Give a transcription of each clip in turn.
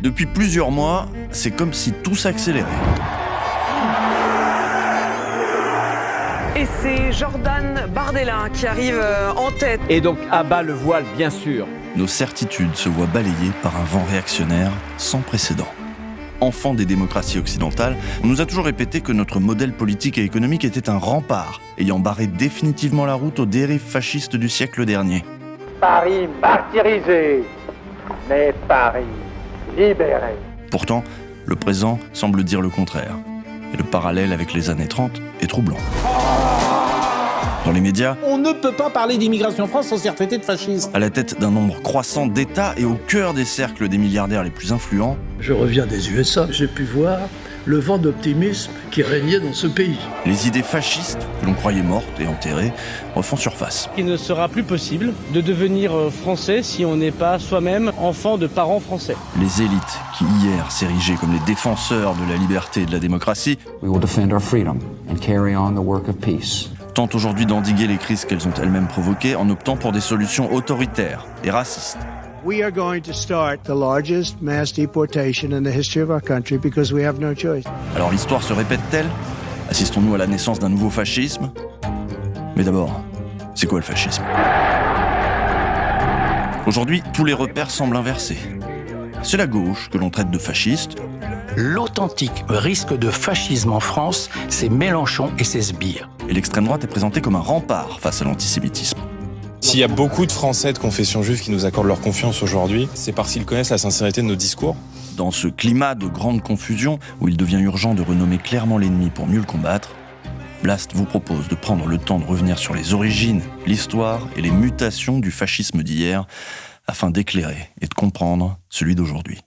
Depuis plusieurs mois, c'est comme si tout s'accélérait. Et c'est Jordan Bardella qui arrive en tête. Et donc à bas le voile, bien sûr. Nos certitudes se voient balayées par un vent réactionnaire sans précédent. Enfant des démocraties occidentales, on nous a toujours répété que notre modèle politique et économique était un rempart, ayant barré définitivement la route aux dérives fascistes du siècle dernier. Paris martyrisé, mais Paris libéré. Pourtant, le présent semble dire le contraire. Et le parallèle avec les années 30 est troublant. Dans les médias, on ne peut pas parler d'immigration en France sans s'y traiter de fasciste. À la tête d'un nombre croissant d'États et au cœur des cercles des milliardaires les plus influents, je reviens des USA, j'ai pu voir le vent d'optimisme qui régnait dans ce pays. Les idées fascistes, que l'on croyait mortes et enterrées, refont surface. Il ne sera plus possible de devenir français si on n'est pas soi-même enfant de parents français. Les élites qui hier s'érigeaient comme les défenseurs de la liberté et de la démocratie, We will defend our freedom and carry on the work of peace. tentent aujourd'hui d'endiguer les crises qu'elles ont elles-mêmes provoquées en optant pour des solutions autoritaires et racistes. We are going to start the largest mass deportation in the history of our country because we have no choice. Alors l'histoire se répète-t-elle ? Assistons-nous à la naissance d'un nouveau fascisme ? Mais d'abord, c'est quoi le fascisme ? Aujourd'hui, tous les repères semblent inversés. C'est la gauche que l'on traite de fasciste. L'authentique risque de fascisme en France, c'est Mélenchon et ses sbires. Et l'extrême droite est présentée comme un rempart face à l'antisémitisme. S'il y a beaucoup de Français de confession juive qui nous accordent leur confiance aujourd'hui, c'est parce qu'ils connaissent la sincérité de nos discours. Dans ce climat de grande confusion, où il devient urgent de renommer clairement l'ennemi pour mieux le combattre, Blast vous propose de prendre le temps de revenir sur les origines, l'histoire et les mutations du fascisme d'hier, afin d'éclairer et de comprendre celui d'aujourd'hui.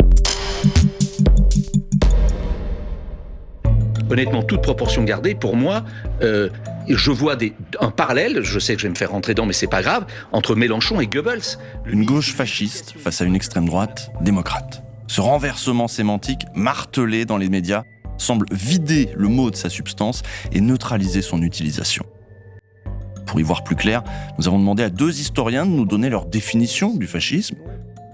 Honnêtement, toute proportion gardée, pour moi, je vois un parallèle, je sais que je vais me faire rentrer dedans, mais c'est pas grave, entre Mélenchon et Goebbels. Une gauche fasciste face à une extrême droite démocrate. Ce renversement sémantique, martelé dans les médias, semble vider le mot de sa substance et neutraliser son utilisation. Pour y voir plus clair, nous avons demandé à deux historiens de nous donner leur définition du fascisme.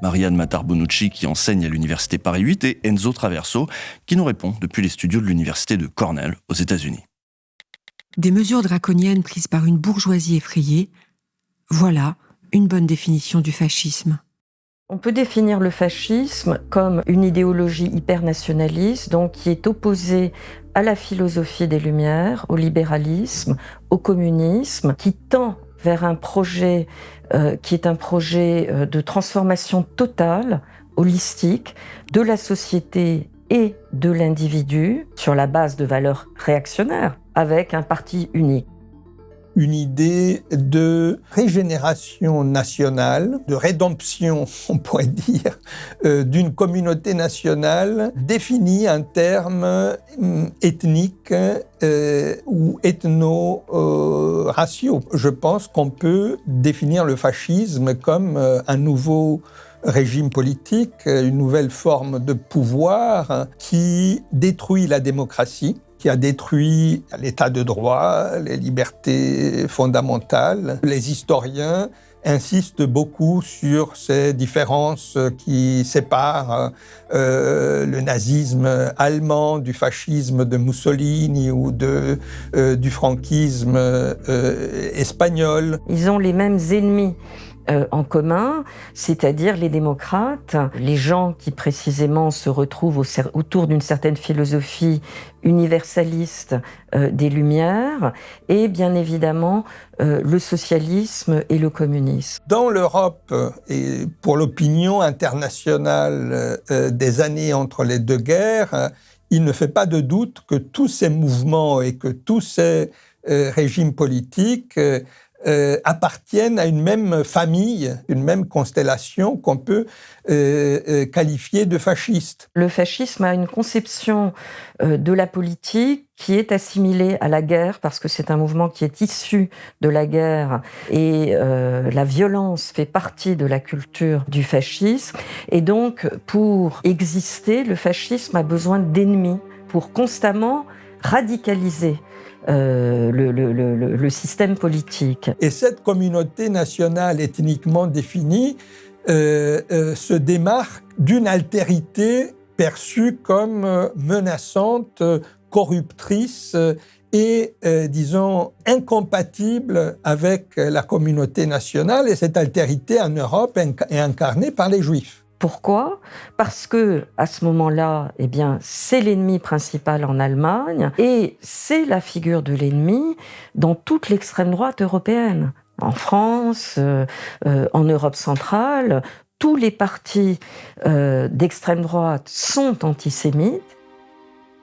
Marianne Matar-Bonucci, qui enseigne à l'université Paris 8, et Enzo Traverso, qui nous répond depuis les studios de l'université de Cornell, aux États-Unis. Des mesures draconiennes prises par une bourgeoisie effrayée, voilà une bonne définition du fascisme. On peut définir le fascisme comme une idéologie hyper-nationaliste, donc qui est opposée à la philosophie des Lumières, au libéralisme, au communisme, qui tend vers un projet qui est un projet de transformation totale, holistique, de la société et de l'individu, sur la base de valeurs réactionnaires, avec un parti unique. Une idée de régénération nationale, de rédemption, on pourrait dire, d'une communauté nationale définie en termes ethniques ou ethno-raciaux. Je pense qu'on peut définir le fascisme comme un nouveau régime politique, une nouvelle forme de pouvoir qui détruit la démocratie, qui a détruit l'état de droit, les libertés fondamentales. Les historiens insistent beaucoup sur ces différences qui séparent le nazisme allemand du fascisme de Mussolini ou du franquisme espagnol. Ils ont les mêmes ennemis en commun, c'est-à-dire les démocrates, les gens qui précisément se retrouvent autour d'une certaine philosophie universaliste des Lumières, et bien évidemment le socialisme et le communisme. Dans l'Europe et pour l'opinion internationale des années entre les deux guerres, il ne fait pas de doute que tous ces mouvements et que tous ces régimes politiques appartiennent à une même famille, une même constellation qu'on peut qualifier de fasciste. Le fascisme a une conception de la politique qui est assimilée à la guerre, parce que c'est un mouvement qui est issu de la guerre, et la violence fait partie de la culture du fascisme. Et donc, pour exister, le fascisme a besoin d'ennemis pour constamment radicaliser le système politique. Et cette communauté nationale ethniquement définie se démarque d'une altérité perçue comme menaçante, corruptrice et, disons, incompatible avec la communauté nationale. Et cette altérité en Europe est incarnée par les Juifs. Pourquoi ? Parce que à ce moment-là, eh bien, c'est l'ennemi principal en Allemagne et c'est la figure de l'ennemi dans toute l'extrême droite européenne. En France, en Europe centrale, tous les partis d'extrême droite sont antisémites.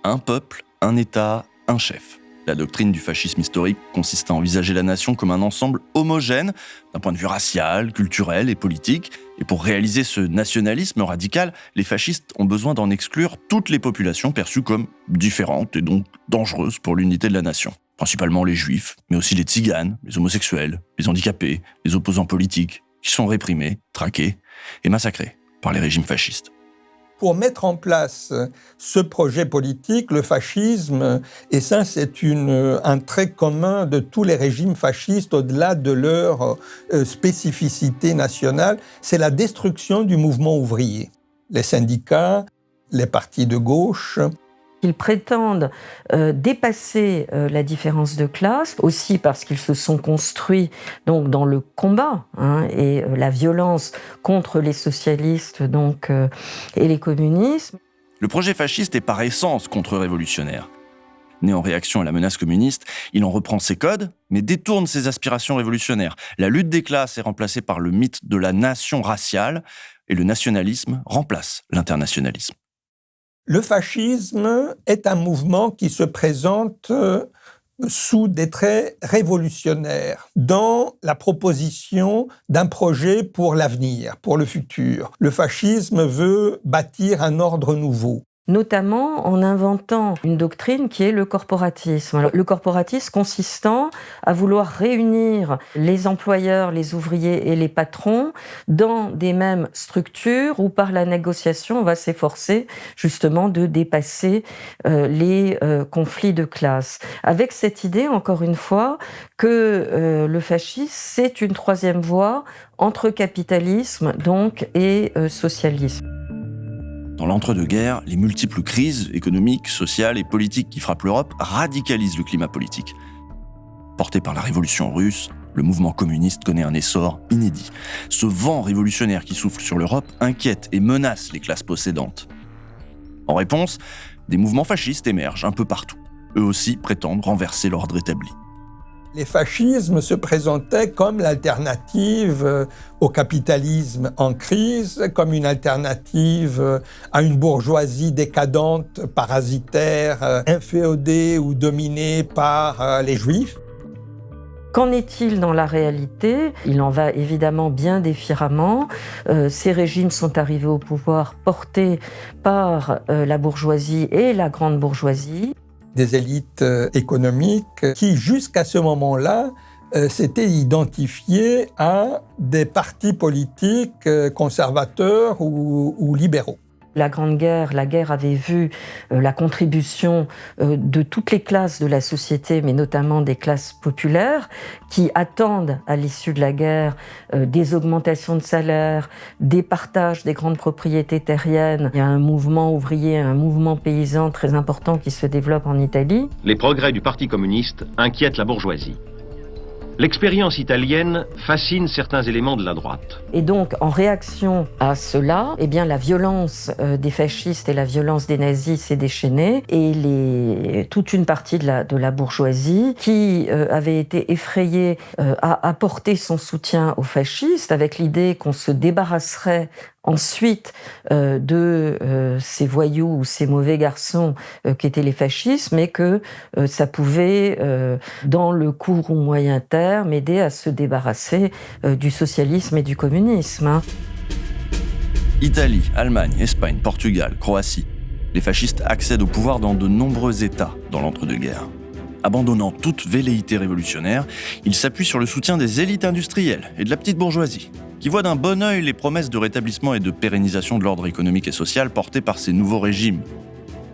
Un peuple, un État, un chef. La doctrine du fascisme historique consiste à envisager la nation comme un ensemble homogène d'un point de vue racial, culturel et politique. Et pour réaliser ce nationalisme radical, les fascistes ont besoin d'en exclure toutes les populations perçues comme différentes et donc dangereuses pour l'unité de la nation. Principalement les juifs, mais aussi les tziganes, les homosexuels, les handicapés, les opposants politiques, qui sont réprimés, traqués et massacrés par les régimes fascistes. Pour mettre en place ce projet politique, le fascisme, et ça c'est un trait commun de tous les régimes fascistes au-delà de leur spécificité nationale, c'est la destruction du mouvement ouvrier. Les syndicats, les partis de gauche. Ils prétendent dépasser la différence de classe, aussi parce qu'ils se sont construits donc, dans le combat et la violence contre les socialistes et les communistes. Le projet fasciste est par essence contre-révolutionnaire. Né en réaction à la menace communiste, il en reprend ses codes, mais détourne ses aspirations révolutionnaires. La lutte des classes est remplacée par le mythe de la nation raciale, et le nationalisme remplace l'internationalisme. Le fascisme est un mouvement qui se présente sous des traits révolutionnaires dans la proposition d'un projet pour l'avenir, pour le futur. Le fascisme veut bâtir un ordre nouveau. Notamment en inventant une doctrine qui est le corporatisme. Alors, le corporatisme consistant à vouloir réunir les employeurs, les ouvriers et les patrons dans des mêmes structures où par la négociation on va s'efforcer justement de dépasser les conflits de classe. Avec cette idée, encore une fois, que le fascisme c'est une troisième voie entre capitalisme et socialisme. Dans l'entre-deux-guerres, les multiples crises économiques, sociales et politiques qui frappent l'Europe radicalisent le climat politique. Porté par la révolution russe, le mouvement communiste connaît un essor inédit. Ce vent révolutionnaire qui souffle sur l'Europe inquiète et menace les classes possédantes. En réponse, des mouvements fascistes émergent un peu partout. Eux aussi prétendent renverser l'ordre établi. Les fascismes se présentaient comme l'alternative au capitalisme en crise, comme une alternative à une bourgeoisie décadente, parasitaire, inféodée ou dominée par les Juifs. Qu'en est-il dans la réalité ? Il en va évidemment bien différemment. Ces régimes sont arrivés au pouvoir portés par la bourgeoisie et la grande bourgeoisie. Des élites économiques qui, jusqu'à ce moment-là, s'étaient identifiées à des partis politiques conservateurs ou libéraux. La Grande Guerre, la guerre avait vu la contribution de toutes les classes de la société, mais notamment des classes populaires, qui attendent à l'issue de la guerre des augmentations de salaire, des partages des grandes propriétés terriennes. Il y a un mouvement ouvrier, un mouvement paysan très important qui se développe en Italie. Les progrès du Parti communiste inquiètent la bourgeoisie. L'expérience italienne fascine certains éléments de la droite. Et donc, en réaction à cela, eh bien, la violence des fascistes et la violence des nazis s'est déchaînée et toute une partie de la bourgeoisie qui avait été effrayée a apporté son soutien aux fascistes avec l'idée qu'on se débarrasserait ensuite de ces voyous ou ces mauvais garçons qu'étaient les fascistes, mais que ça pouvait, dans le court ou moyen terme, aider à se débarrasser du socialisme et du communisme. Italie, Allemagne, Espagne, Portugal, Croatie. Les fascistes accèdent au pouvoir dans de nombreux États dans l'entre-deux-guerres. Abandonnant toute velléité révolutionnaire, ils s'appuient sur le soutien des élites industrielles et de la petite bourgeoisie, qui voient d'un bon œil les promesses de rétablissement et de pérennisation de l'ordre économique et social portées par ces nouveaux régimes.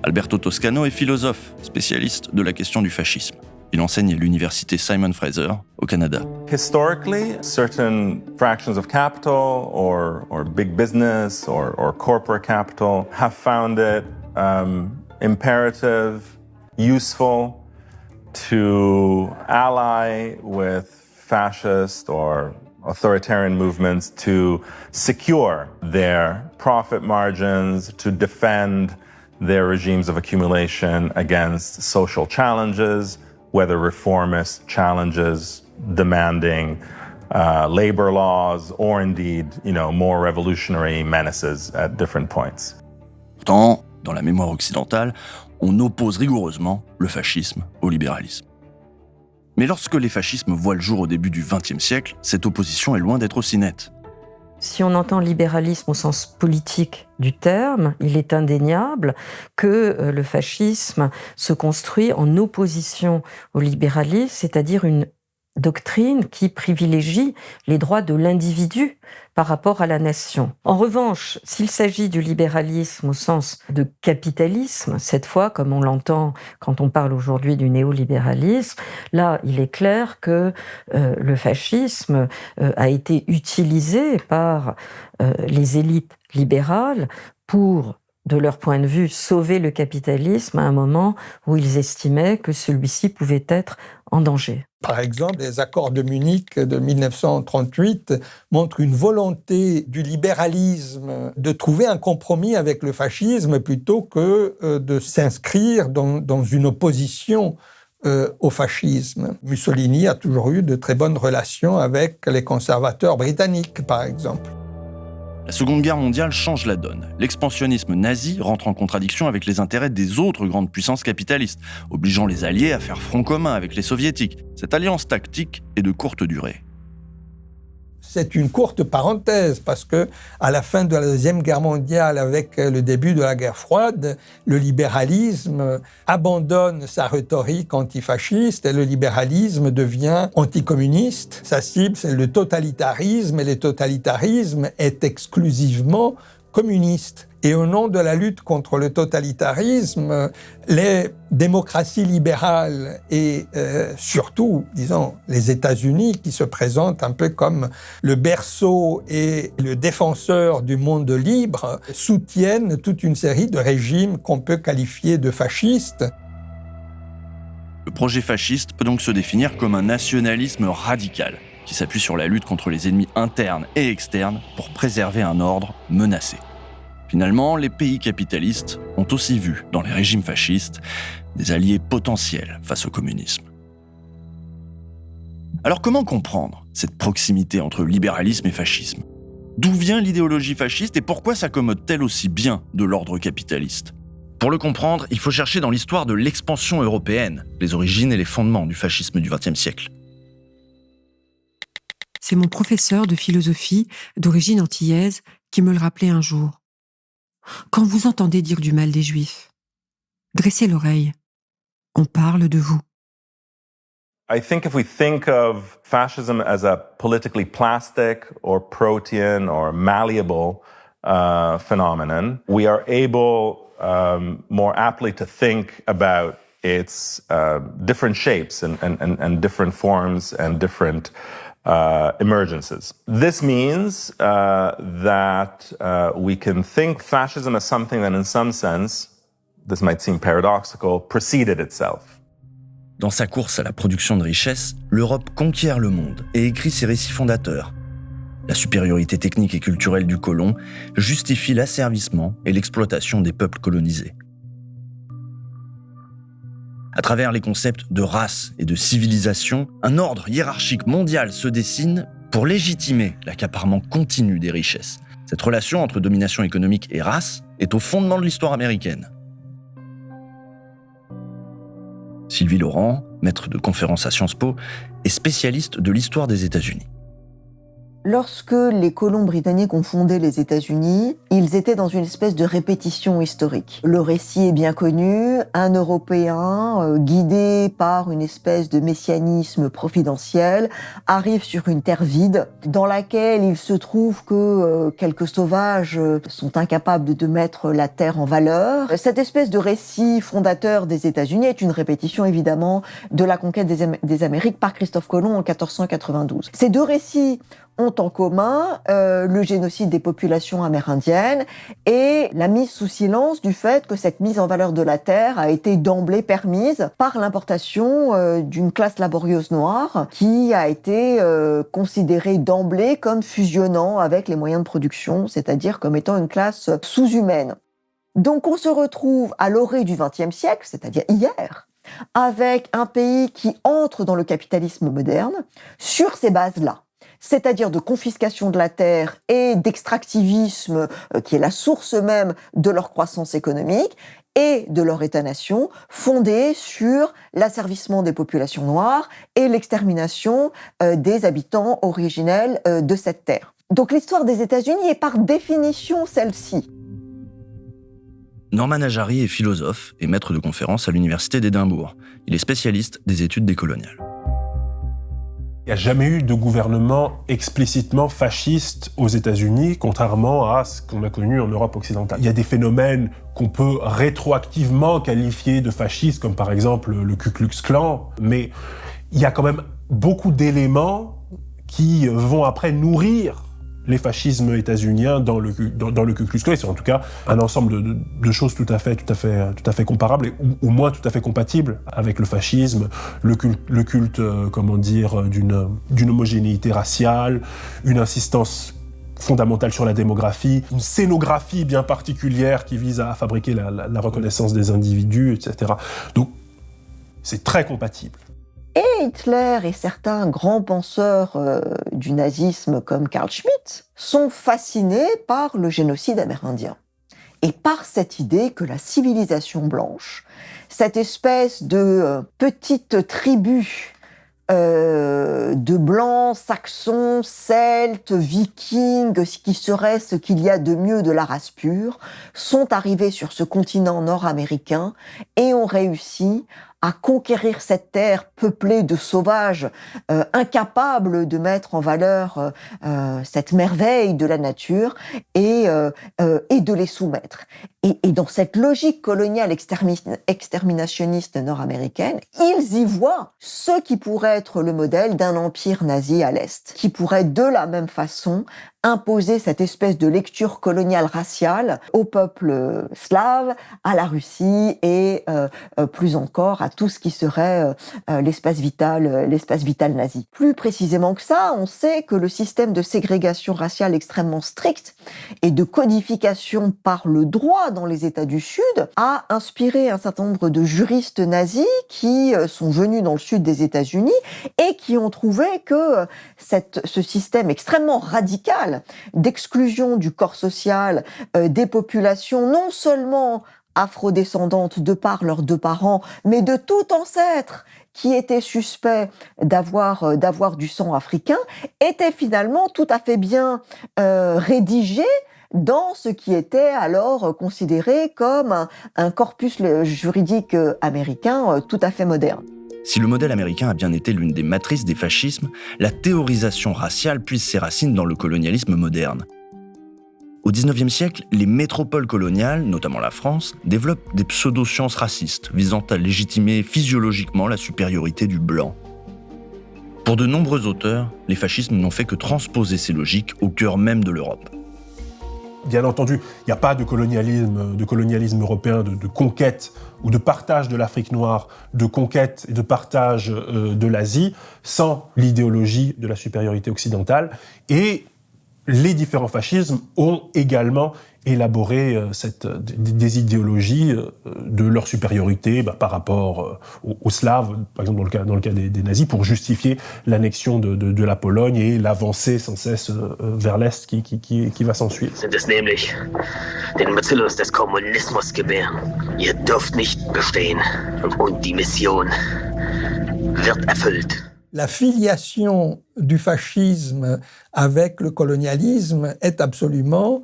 Alberto Toscano est philosophe, spécialiste de la question du fascisme. Il enseigne à l'université Simon Fraser au Canada. Historically, certain fractions of capital or big business or corporate capital have found it imperative, useful to ally with fascist or authoritarian movements to secure their profit margins, to defend their regimes of accumulation against social challenges, whether reformist challenges demanding labor laws or indeed, more revolutionary menaces at different points. Pourtant, dans la mémoire occidentale, on oppose rigoureusement le fascisme au libéralisme. Mais lorsque les fascismes voient le jour au début du XXe siècle, cette opposition est loin d'être aussi nette. Si on entend libéralisme au sens politique du terme, il est indéniable que le fascisme se construit en opposition au libéralisme, c'est-à-dire une doctrine qui privilégie les droits de l'individu par rapport à la nation. En revanche, s'il s'agit du libéralisme au sens de capitalisme, cette fois, comme on l'entend quand on parle aujourd'hui du néolibéralisme, là, il est clair que le fascisme a été utilisé par les élites libérales pour, de leur point de vue, sauver le capitalisme à un moment où ils estimaient que celui-ci pouvait être en danger. Par exemple, les accords de Munich de 1938 montrent une volonté du libéralisme de trouver un compromis avec le fascisme plutôt que de s'inscrire dans une opposition au fascisme. Mussolini a toujours eu de très bonnes relations avec les conservateurs britanniques, par exemple. La Seconde Guerre mondiale change la donne. L'expansionnisme nazi rentre en contradiction avec les intérêts des autres grandes puissances capitalistes, obligeant les Alliés à faire front commun avec les Soviétiques. Cette alliance tactique est de courte durée. C'est une courte parenthèse parce que à la fin de la Deuxième Guerre mondiale, avec le début de la guerre froide, le libéralisme abandonne sa rhétorique antifasciste et le libéralisme devient anticommuniste. Sa cible, c'est le totalitarisme et le totalitarisme est exclusivement communiste. Et au nom de la lutte contre le totalitarisme, les démocraties libérales et surtout, disons, les États-Unis, qui se présentent un peu comme le berceau et le défenseur du monde libre, soutiennent toute une série de régimes qu'on peut qualifier de fascistes. Le projet fasciste peut donc se définir comme un nationalisme radical, qui s'appuie sur la lutte contre les ennemis internes et externes pour préserver un ordre menacé. Finalement, les pays capitalistes ont aussi vu dans les régimes fascistes des alliés potentiels face au communisme. Alors comment comprendre cette proximité entre libéralisme et fascisme ? D'où vient l'idéologie fasciste et pourquoi s'accommode-t-elle aussi bien de l'ordre capitaliste ? Pour le comprendre, il faut chercher dans l'histoire de l'expansion européenne, les origines et les fondements du fascisme du XXe siècle. C'est mon professeur de philosophie d'origine antillaise qui me le rappelait un jour. Quand vous entendez dire du mal des Juifs, dressez l'oreille. On parle de vous. I think if we think of fascism as a politically plastic or protean or malleable phenomenon, we are able more aptly to think about its different shapes and different forms and different emergences. This means that we can think fascism as something that in some sense, this might seem paradoxical, preceded itself. Dans sa course à la production de richesses, l'Europe conquiert le monde et écrit ses récits fondateurs. La supériorité technique et culturelle du colon justifie l'asservissement et l'exploitation des peuples colonisés. À travers les concepts de race et de civilisation, un ordre hiérarchique mondial se dessine pour légitimer l'accaparement continu des richesses. Cette relation entre domination économique et race est au fondement de l'histoire américaine. Sylvie Laurent, maître de conférences à Sciences Po, est spécialiste de l'histoire des États-Unis. Lorsque les colons britanniques ont fondé les États-Unis, ils étaient dans une espèce de répétition historique. Le récit est bien connu, un Européen, guidé par une espèce de messianisme providentiel, arrive sur une terre vide, dans laquelle il se trouve que quelques sauvages sont incapables de mettre la terre en valeur. Cette espèce de récit fondateur des États-Unis est une répétition, évidemment, de la conquête des Amériques par Christophe Colomb en 1492. Ces deux récits ont en commun le génocide des populations amérindiennes et la mise sous silence du fait que cette mise en valeur de la terre a été d'emblée permise par l'importation d'une classe laborieuse noire qui a été considérée d'emblée comme fusionnant avec les moyens de production, c'est-à-dire comme étant une classe sous-humaine. Donc on se retrouve à l'orée du XXe siècle, c'est-à-dire hier, avec un pays qui entre dans le capitalisme moderne sur ces bases-là, c'est-à-dire de confiscation de la terre et d'extractivisme qui est la source même de leur croissance économique et de leur État-nation, fondé sur l'asservissement des populations noires et l'extermination des habitants originels de cette terre. Donc l'histoire des États-Unis est par définition celle-ci. Norman Ajari est philosophe et maître de conférences à l'université d'Édimbourg. Il est spécialiste des études décoloniales. Il n'y a jamais eu de gouvernement explicitement fasciste aux États-Unis, contrairement à ce qu'on a connu en Europe occidentale. Il y a des phénomènes qu'on peut rétroactivement qualifier de fascistes, comme par exemple le Ku Klux Klan, mais il y a quand même beaucoup d'éléments qui vont après nourrir les fascismes états-uniens dans le Ku Klux Klan. C'est en tout cas un ensemble de choses tout à fait comparables, et au moins tout à fait compatibles avec le fascisme, le culte d'une homogénéité raciale, une insistance fondamentale sur la démographie, une scénographie bien particulière qui vise à fabriquer la reconnaissance des individus, etc. Donc, c'est très compatible. Et Hitler et certains grands penseurs du nazisme comme Carl Schmitt sont fascinés par le génocide amérindien et par cette idée que la civilisation blanche, cette espèce de petite tribu de blancs, saxons, celtes, vikings, ce qui serait ce qu'il y a de mieux de la race pure, sont arrivés sur ce continent nord-américain et ont réussi à conquérir cette terre peuplée de sauvages, incapables de mettre en valeur cette merveille de la nature et de les soumettre. Et dans cette logique coloniale exterminationniste nord-américaine, ils y voient ce qui pourrait être le modèle d'un empire nazi à l'Est, qui pourrait de la même façon imposer cette espèce de lecture coloniale raciale au peuple slave, à la Russie et plus encore à tout ce qui serait l'espace vital nazi. Plus précisément que ça, on sait que le système de ségrégation raciale extrêmement strict et de codification par le droit dans les États du Sud a inspiré un certain nombre de juristes nazis qui sont venus dans le sud des États-Unis et qui ont trouvé que ce système extrêmement radical d'exclusion du corps social des populations non seulement afrodescendantes de par leurs deux parents, mais de tout ancêtre qui était suspect d'avoir du sang africain, était finalement tout à fait bien rédigé dans ce qui était alors considéré comme un corpus juridique américain tout à fait moderne. Si le modèle américain a bien été l'une des matrices des fascismes, la théorisation raciale puise ses racines dans le colonialisme moderne. Au XIXe siècle, les métropoles coloniales, notamment la France, développent des pseudo-sciences racistes visant à légitimer physiologiquement la supériorité du blanc. Pour de nombreux auteurs, les fascismes n'ont fait que transposer ces logiques au cœur même de l'Europe. Bien entendu, il n'y a pas de colonialisme européen, de conquête ou de partage de l'Afrique noire, de conquête et de partage de l'Asie, sans l'idéologie de la supériorité occidentale. Et les différents fascismes ont également élaboré des idéologies de leur supériorité par rapport aux Slaves, par exemple dans le cas des nazis, pour justifier l'annexion de la Pologne et l'avancée sans cesse vers l'Est qui va s'ensuivre. Sind es nämlich, den Bacillus des Kommunismus gebären. Ihr dürft nicht bestehen und die Mission wird erfüllt. La filiation du fascisme avec le colonialisme est absolument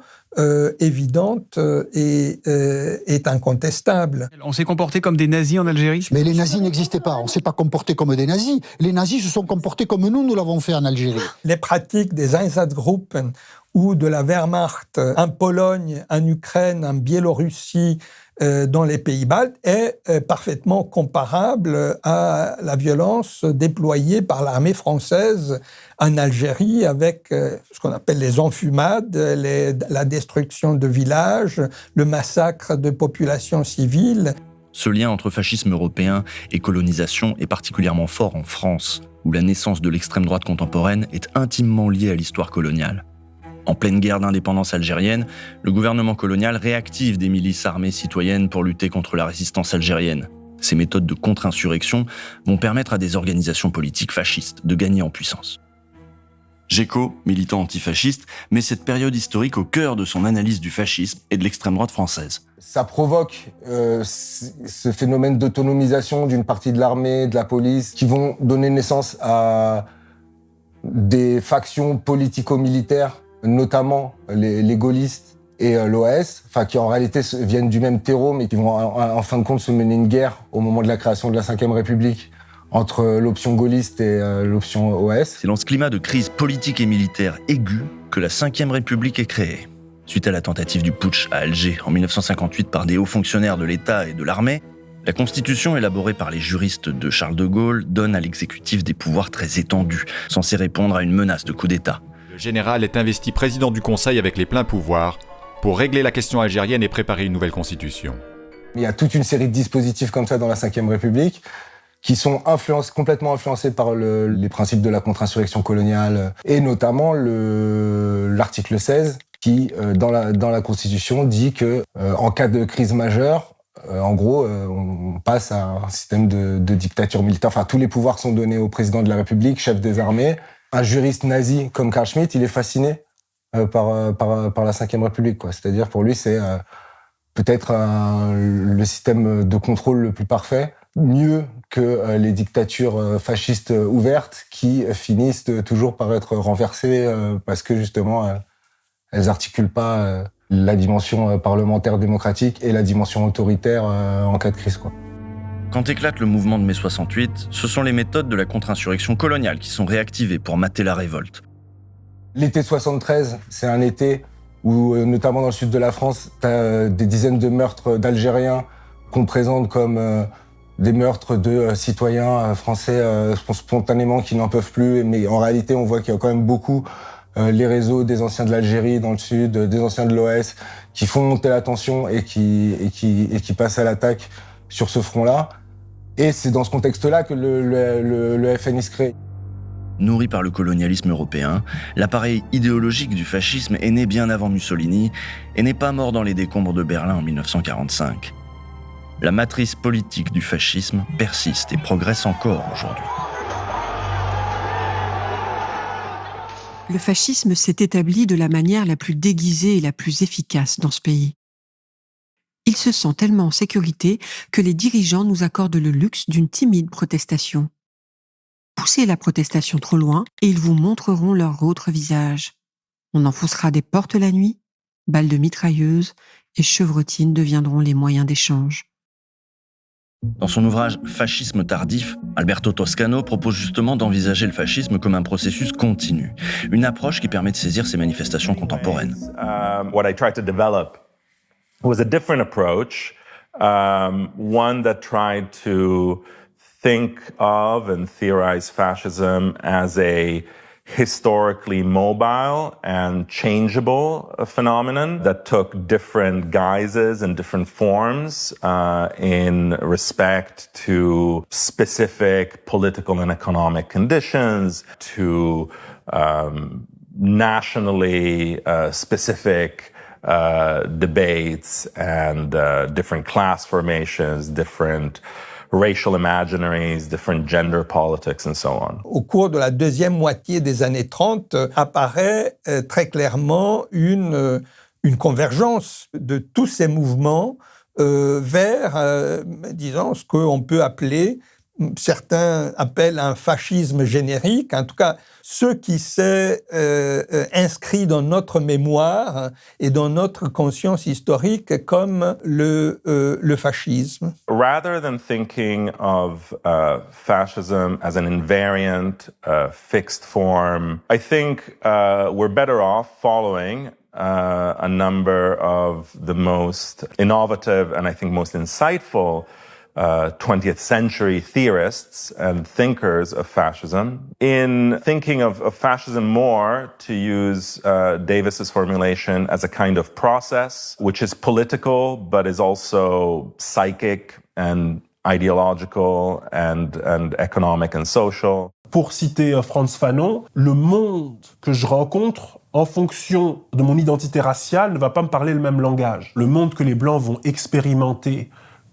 évidente et est incontestable. On s'est comporté comme des nazis en Algérie ? Mais les nazis n'existaient pas, on ne s'est pas comporté comme des nazis. Les nazis se sont comportés comme nous l'avons fait en Algérie. Les pratiques des Einsatzgruppen ou de la Wehrmacht en Pologne, en Ukraine, en Biélorussie, dans les pays baltes est parfaitement comparable à la violence déployée par l'armée française en Algérie avec ce qu'on appelle les enfumades, la destruction de villages, le massacre de populations civiles. Ce lien entre fascisme européen et colonisation est particulièrement fort en France, où la naissance de l'extrême droite contemporaine est intimement liée à l'histoire coloniale. En pleine guerre d'indépendance algérienne, le gouvernement colonial réactive des milices armées citoyennes pour lutter contre la résistance algérienne. Ces méthodes de contre-insurrection vont permettre à des organisations politiques fascistes de gagner en puissance. Géco, militant antifasciste, met cette période historique au cœur de son analyse du fascisme et de l'extrême droite française. Ça provoque ce phénomène d'autonomisation d'une partie de l'armée, de la police, qui vont donner naissance à des factions politico-militaires, notamment les gaullistes et l'OAS, qui en réalité viennent du même terreau, mais qui vont en fin de compte se mener une guerre au moment de la création de la Ve République entre l'option gaulliste et l'option OAS. C'est dans ce climat de crise politique et militaire aiguë que la Ve République est créée. Suite à la tentative du putsch à Alger en 1958 par des hauts fonctionnaires de l'État et de l'armée, la constitution élaborée par les juristes de Charles de Gaulle donne à l'exécutif des pouvoirs très étendus, censés répondre à une menace de coup d'État. Le général est investi président du Conseil avec les pleins pouvoirs pour régler la question algérienne et préparer une nouvelle constitution. Il y a toute une série de dispositifs comme ça dans la Ve République qui sont complètement influencés par les principes de la contre-insurrection coloniale et notamment l'article 16 qui, dans la Constitution, dit que en cas de crise majeure, en gros, on passe à un système de dictature militaire. Enfin, tous les pouvoirs sont donnés au président de la République, chef des armées. Un juriste nazi comme Carl Schmitt, il est fasciné par la Ve République, quoi. C'est-à-dire, pour lui, c'est peut-être le système de contrôle le plus parfait, mieux que les dictatures fascistes ouvertes qui finissent toujours par être renversées parce que, justement, elles articulent pas la dimension parlementaire démocratique et la dimension autoritaire en cas de crise, quoi. Quand éclate le mouvement de mai 68, ce sont les méthodes de la contre-insurrection coloniale qui sont réactivées pour mater la révolte. L'été 73, c'est un été où, notamment dans le sud de la France, t'as des dizaines de meurtres d'Algériens qu'on présente comme des meurtres de citoyens français spontanément qui n'en peuvent plus. Mais en réalité, on voit qu'il y a quand même beaucoup les réseaux des anciens de l'Algérie dans le sud, des anciens de l'OS, qui font monter la tension et qui passent à l'attaque sur ce front-là. Et c'est dans ce contexte-là que le FNI se crée. Nourri par le colonialisme européen, l'appareil idéologique du fascisme est né bien avant Mussolini et n'est pas mort dans les décombres de Berlin en 1945. La matrice politique du fascisme persiste et progresse encore aujourd'hui. Le fascisme s'est établi de la manière la plus déguisée et la plus efficace dans ce pays. Il se sent tellement en sécurité que les dirigeants nous accordent le luxe d'une timide protestation. Poussez la protestation trop loin et ils vous montreront leur autre visage. On enfoncera des portes la nuit, balles de mitrailleuses et chevrotines deviendront les moyens d'échange. Dans son ouvrage « Fascisme tardif », Alberto Toscano propose justement d'envisager le fascisme comme un processus continu, une approche qui permet de saisir ces manifestations contemporaines. What I tried to develop was a different approach, one that tried to think of and theorize fascism as a historically mobile and changeable phenomenon that took different guises and different forms in respect to specific political and economic conditions, to nationally specific debates and different class formations, different racial imaginaries, different gender politics, and so on. Au cours de la deuxième moitié des années 30, apparaît très clairement une convergence de tous ces mouvements vers, disons, ce qu'on peut appeler certains appellent un fascisme générique, en tout cas ce qui s'est inscrit dans notre mémoire et dans notre conscience historique comme le fascisme. Rather than thinking of fascism as an invariant, fixed form, I think we're better off following a number of the most innovative and I think most insightful 20th century theorists and thinkers of fascism in thinking of fascism more, to use Davis's formulation, as a kind of process which is political but is also psychic and ideological and economic and social. Pour citer Frantz Fanon, le monde que je rencontre en fonction de mon identité raciale ne va pas me parler le même langage. Le monde que les Blancs vont expérimenter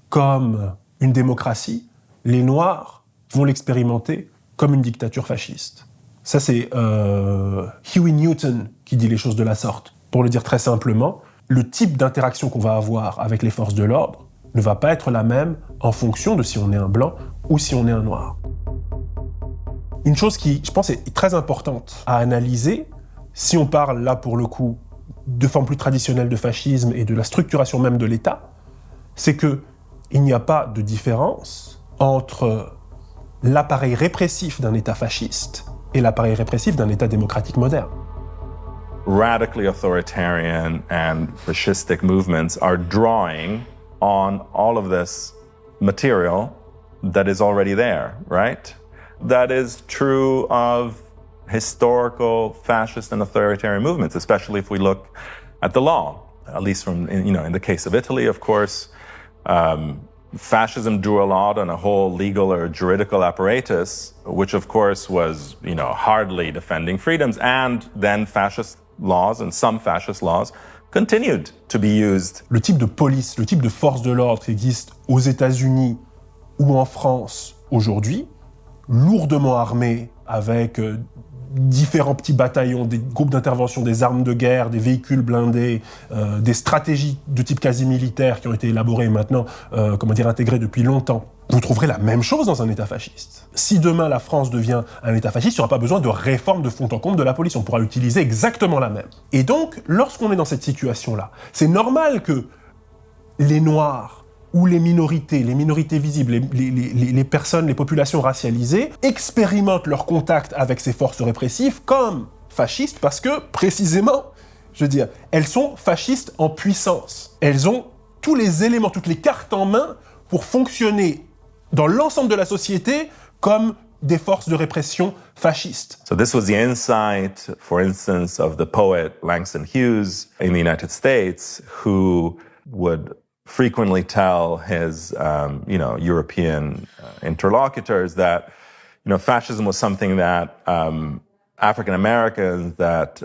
comme une démocratie, les Noirs vont l'expérimenter comme une dictature fasciste. Ça, c'est Huey Newton qui dit les choses de la sorte. Pour le dire très simplement, le type d'interaction qu'on va avoir avec les forces de l'ordre ne va pas être la même en fonction de si on est un Blanc ou si on est un Noir. Une chose qui, je pense, est très importante à analyser, si on parle là, pour le coup, de formes plus traditionnelles de fascisme et de la structuration même de l'État, c'est que il n'y a pas de différence entre l'appareil répressif d'un État fasciste et l'appareil répressif d'un État démocratique moderne. Radically authoritarian and fascistic movements are drawing on all of this material that is already there, right? That is true of historical fascist and authoritarian movements, especially if we look at the law, at least from, in the case of Italy, of course. Fascism drew a lot on a whole legal or juridical apparatus, which of course was, hardly defending freedoms, and then fascist laws and some fascist laws continued to be used. Le type de police, le type de force de l'ordre qui existe aux États-Unis ou en France aujourd'hui, lourdement armés avec différents petits bataillons, des groupes d'intervention, des armes de guerre, des véhicules blindés, des stratégies de type quasi-militaire qui ont été élaborées maintenant, intégrées depuis longtemps. Vous trouverez la même chose dans un État fasciste. Si demain la France devient un État fasciste, il n'y aura pas besoin de réforme de fond en comble de la police. On pourra utiliser exactement la même. Et donc, lorsqu'on est dans cette situation-là, c'est normal que les Noirs ou les minorités visibles, les personnes, les populations racialisées, expérimentent leur contact avec ces forces répressives comme fascistes parce que, précisément, elles sont fascistes en puissance. Elles ont tous les éléments, toutes les cartes en main pour fonctionner dans l'ensemble de la société comme des forces de répression fascistes. So this was the insight, for instance, of the poet Langston Hughes in the United States, who would frequently tell his, European interlocutors that, fascism was something that African Americans, that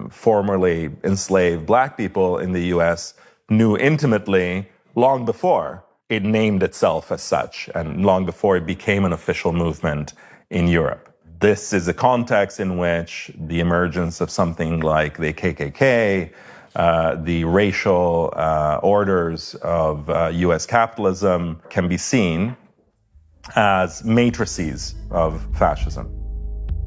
formerly enslaved black people in the U.S. knew intimately long before it named itself as such, and long before it became an official movement in Europe. This is a context in which the emergence of something like the KKK, the racial orders of U.S. capitalism can be seen as matrices of fascism.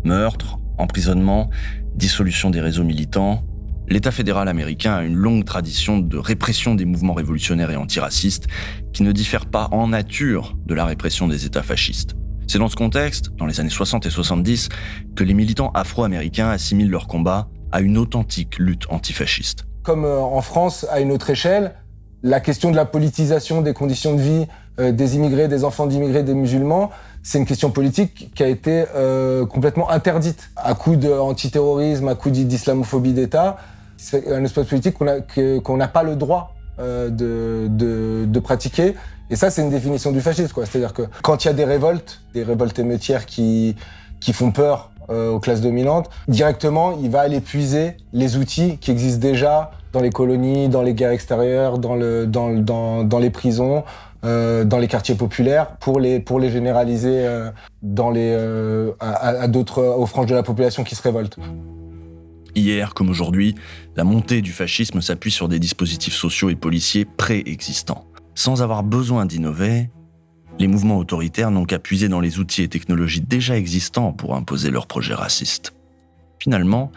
Meurtre, emprisonnement, dissolution des réseaux militants, l'État fédéral américain a une longue tradition de répression des mouvements révolutionnaires et antiracistes qui ne diffère pas en nature de la répression des États fascistes. C'est dans ce contexte, dans les années 60 et 70, que les militants afro-américains assimilent leur combat à une authentique lutte antifasciste. Comme en France, à une autre échelle, la question de la politisation des conditions de vie des immigrés, des enfants d'immigrés, des musulmans, c'est une question politique qui a été complètement interdite. À coup d'antiterrorisme, à coup d'islamophobie d'État, c'est un espace politique qu'on n'a pas le droit de pratiquer. Et ça, c'est une définition du fascisme, quoi. C'est-à-dire que quand il y a des révoltes émeutières qui font peur aux classes dominantes, directement, il va aller puiser les outils qui existent déjà dans les colonies, dans les guerres extérieures, dans les prisons, dans les quartiers populaires, pour les généraliser aux franges de la population qui se révoltent. Hier, comme aujourd'hui, la montée du fascisme s'appuie sur des dispositifs sociaux et policiers préexistants. Sans avoir besoin d'innover, Les mouvements autoritaires n'ont qu'à puiser dans les outils et technologies déjà existants pour imposer leurs projets racistes. Finalement,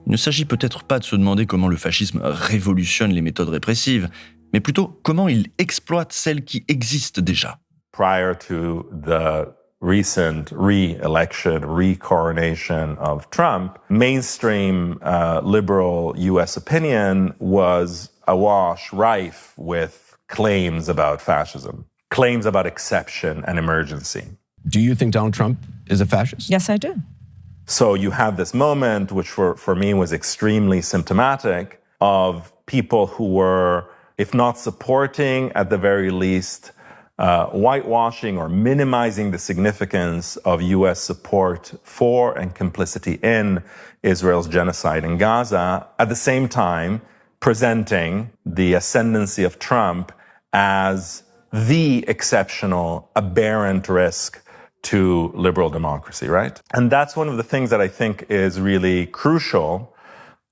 il ne s'agit peut-être pas de se demander comment le fascisme révolutionne les méthodes répressives, mais plutôt comment il exploite celles qui existent déjà. Prior to the recent re-election, re-coronation of Trump, mainstream liberal US opinion was awash, rife with claims about fascism, claims about exception and emergency. Do you think Donald Trump is a fascist? Yes, I do. So you have this moment, which for me was extremely symptomatic, of people who were, if not supporting, at the very least, whitewashing or minimizing the significance of U.S. support for and complicity in Israel's genocide in Gaza, at the same time presenting the ascendancy of Trump as the exceptional, aberrant risk to liberal democracy, right? And that's one of the things that I think is really crucial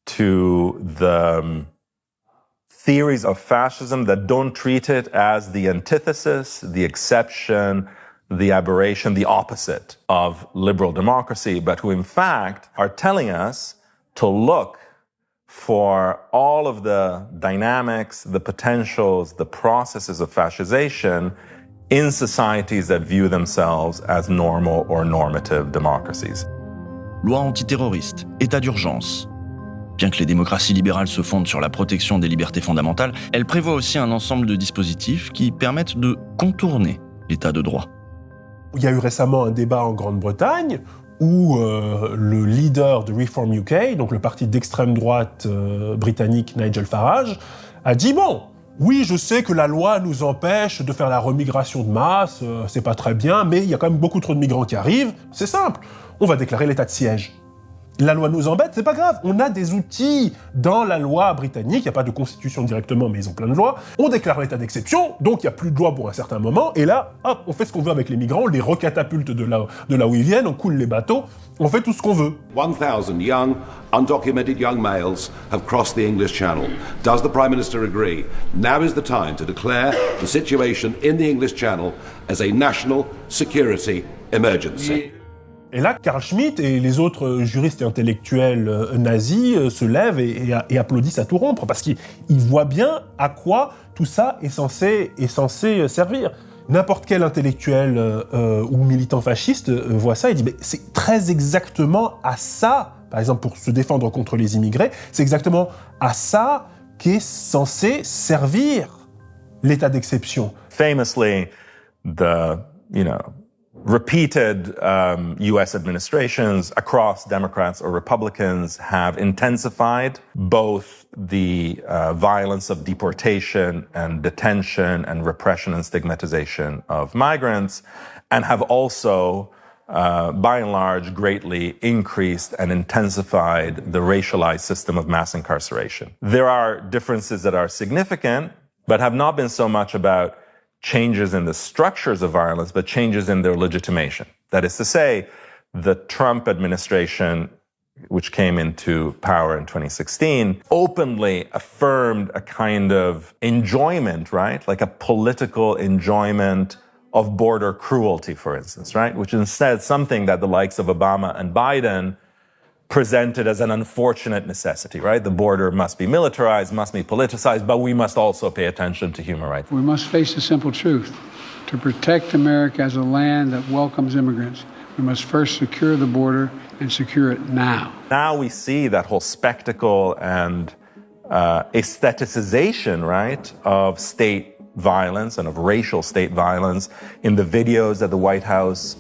to the theories of fascism that don't treat it as the antithesis, the exception, the aberration, the opposite of liberal democracy, but who in fact are telling us to look for all of the dynamics, the potentials, the processes of fascisation in societies that view themselves as normal or normative democracies. Loi antiterroriste, état d'urgence. Bien que les démocraties libérales se fondent sur la protection des libertés fondamentales, elles prévoient aussi un ensemble de dispositifs qui permettent de contourner l'état de droit. Il y a eu récemment un débat en Grande-Bretagne où le leader de Reform UK, donc le parti d'extrême droite britannique Nigel Farage, a dit « Bon, oui, je sais que la loi nous empêche de faire la remigration de masse, c'est pas très bien, mais il y a quand même beaucoup trop de migrants qui arrivent, c'est simple, on va déclarer l'état de siège. » La loi nous embête, c'est pas grave. On a des outils dans la loi britannique, il n'y a pas de constitution directement, mais ils ont plein de lois. On déclare l'état d'exception, donc il n'y a plus de loi pour un certain moment, et là, hop, on fait ce qu'on veut avec les migrants, on les recatapulte de là où ils viennent, on coule les bateaux, on fait tout ce qu'on veut. 1,000 young, undocumented young males have crossed the English Channel. Does the Prime Minister agree? Now is the time to declare the situation in the English Channel as a national security emergency. Et là, Carl Schmitt et les autres juristes et intellectuels nazis se lèvent et applaudissent à tout rompre, parce qu'ils voient bien à quoi tout ça est censé servir. N'importe quel intellectuel ou militant fasciste voit ça et dit « c'est très exactement à ça », par exemple pour se défendre contre les immigrés, c'est exactement à ça qu'est censé servir l'état d'exception. Famously, repeated U.S. administrations across Democrats or Republicans have intensified both the violence of deportation and detention and repression and stigmatization of migrants, and have also, by and large, greatly increased and intensified the racialized system of mass incarceration. There are differences that are significant, but have not been so much about changes in the structures of violence, but changes in their legitimation. That is to say, the Trump administration, which came into power in 2016, openly affirmed a kind of enjoyment, right? Like a political enjoyment of border cruelty, for instance, right? Which is instead something that the likes of Obama and Biden presented as an unfortunate necessity, right? The border must be militarized, must be politicized, but we must also pay attention to human rights. We must face the simple truth. To protect America as a land that welcomes immigrants, we must first secure the border and secure it now. Now we see that whole spectacle and aestheticization, right, of state violence and of racial state violence in the videos that the White House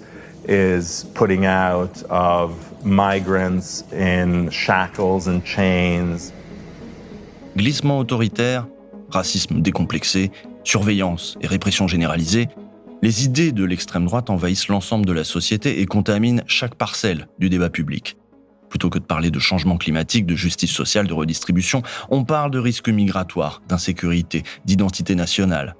is putting out of migrants in shackles and chains. Glissement autoritaire, racisme décomplexé, surveillance et répression généralisée, les idées de l'extrême droite envahissent l'ensemble de la société et contaminent chaque parcelle du débat public. Plutôt que de parler de changement climatique, de justice sociale, de redistribution, on parle de risques migratoires, d'insécurité, d'identité nationale.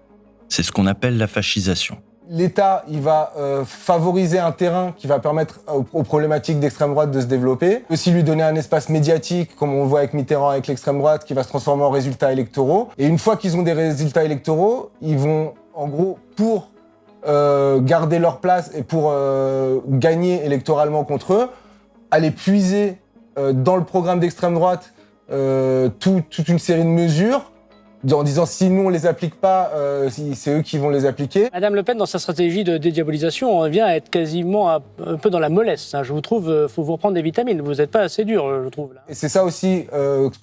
C'est ce qu'on appelle la fascisation. L'État, il va favoriser un terrain qui va permettre aux problématiques d'extrême droite de se développer. Aussi lui donner un espace médiatique, comme on le voit avec Mitterrand, avec l'extrême droite, qui va se transformer en résultats électoraux. Et une fois qu'ils ont des résultats électoraux, ils vont, en gros, pour garder leur place et pour gagner électoralement contre eux, aller puiser dans le programme d'extrême droite toute une série de mesures en disant si nous on les applique pas, c'est eux qui vont les appliquer. Madame Le Pen, dans sa stratégie de dédiabolisation, on vient à être quasiment un peu dans la mollesse. Je vous trouve, faut vous reprendre des vitamines. Vous n'êtes pas assez dur, je trouve. Là. Et c'est ça aussi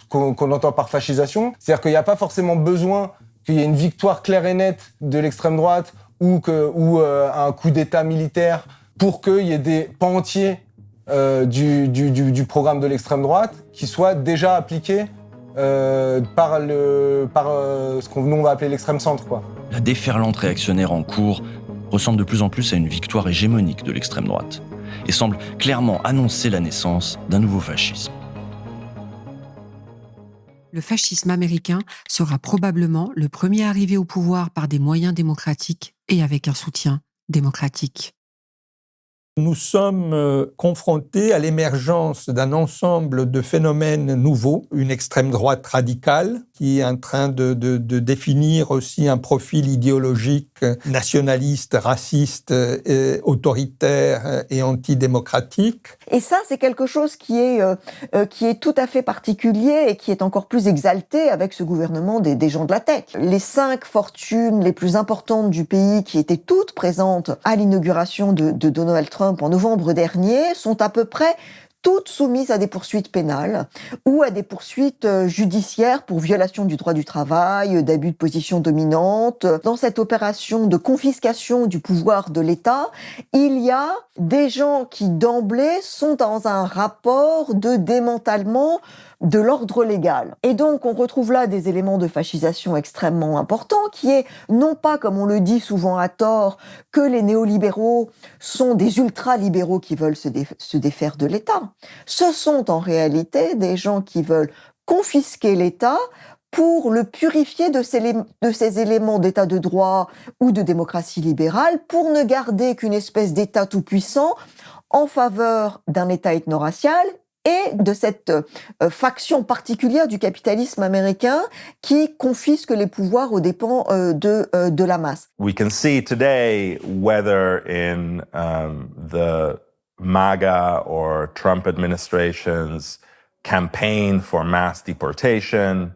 qu'on entend par fascisation, c'est-à-dire qu'il n'y a pas forcément besoin qu'il y ait une victoire claire et nette de l'extrême droite ou un coup d'État militaire pour qu'il y ait des pans entiers du programme de l'extrême droite qui soient déjà appliqués par ce qu'on nous on va appeler l'extrême centre, quoi. La déferlante réactionnaire en cours ressemble de plus en plus à une victoire hégémonique de l'extrême droite et semble clairement annoncer la naissance d'un nouveau fascisme. Le fascisme américain sera probablement le premier arrivé au pouvoir par des moyens démocratiques et avec un soutien démocratique. Nous sommes confrontés à l'émergence d'un ensemble de phénomènes nouveaux, une extrême droite radicale qui est en train de définir aussi un profil idéologique nationaliste, raciste, autoritaire et antidémocratique. Et ça, c'est quelque chose qui est tout à fait particulier et qui est encore plus exalté avec ce gouvernement des gens de la tech. Les 5 fortunes les plus importantes du pays qui étaient toutes présentes à l'inauguration de Donald Trump en novembre dernier sont à peu près toutes soumises à des poursuites pénales ou à des poursuites judiciaires pour violation du droit du travail, d'abus de position dominante. Dans cette opération de confiscation du pouvoir de l'État, il y a des gens qui d'emblée sont dans un rapport de démantèlement de l'ordre légal. Et donc, on retrouve là des éléments de fascisation extrêmement importants, qui est non pas, comme on le dit souvent à tort, que les néolibéraux sont des ultra-libéraux qui veulent se défaire de l'État. Ce sont en réalité des gens qui veulent confisquer l'État pour le purifier de ces éléments d'état de droit ou de démocratie libérale, pour ne garder qu'une espèce d'état tout-puissant en faveur d'un État ethno-racial et de cette faction particulière du capitalisme américain qui confisque les pouvoirs aux dépens de la masse. We can see today whether in the MAGA or Trump administration's campaign for mass deportation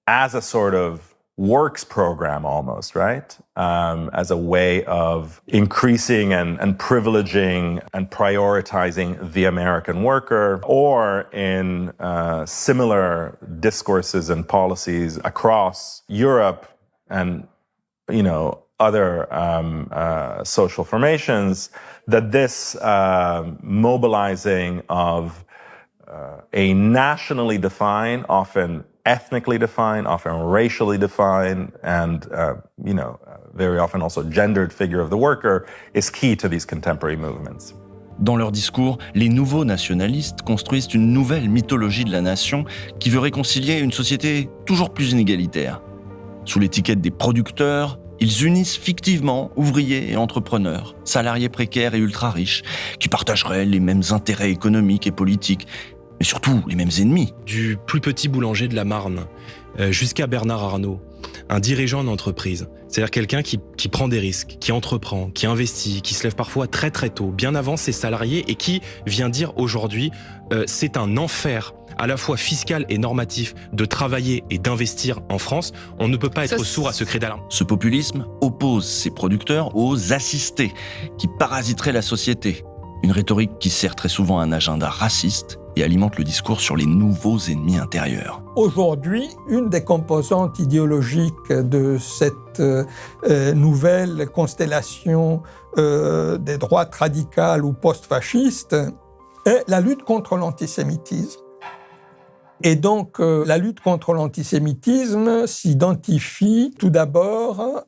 as a sort of works program almost, right? As a way of increasing and privileging and prioritizing the American worker, or in similar discourses and policies across Europe and, other social formations, that this mobilizing of a nationally defined, often ethnically defined, often racially defined, and, very often also gendered figure of the worker is key to these contemporary movements. Dans leur discours, les nouveaux nationalistes construisent une nouvelle mythologie de la nation qui veut réconcilier une société toujours plus inégalitaire. Sous l'étiquette des producteurs, ils unissent fictivement ouvriers et entrepreneurs, salariés précaires et ultra-riches, qui partageraient les mêmes intérêts économiques et politiques, mais surtout les mêmes ennemis. Du plus petit boulanger de la Marne jusqu'à Bernard Arnault, un dirigeant d'entreprise, c'est-à-dire quelqu'un qui prend des risques, qui entreprend, qui investit, qui se lève parfois très très tôt, bien avant ses salariés, et qui vient dire aujourd'hui c'est un enfer à la fois fiscal et normatif de travailler et d'investir en France. On ne peut pas être sourd à ce cri d'alarme. Ce populisme oppose ses producteurs aux assistés qui parasiteraient la société. Une rhétorique qui sert très souvent un agenda raciste et alimente le discours sur les nouveaux ennemis intérieurs. Aujourd'hui, une des composantes idéologiques de cette nouvelle constellation des droites radicales ou post-fascistes est la lutte contre l'antisémitisme. Et donc, la lutte contre l'antisémitisme s'identifie tout d'abord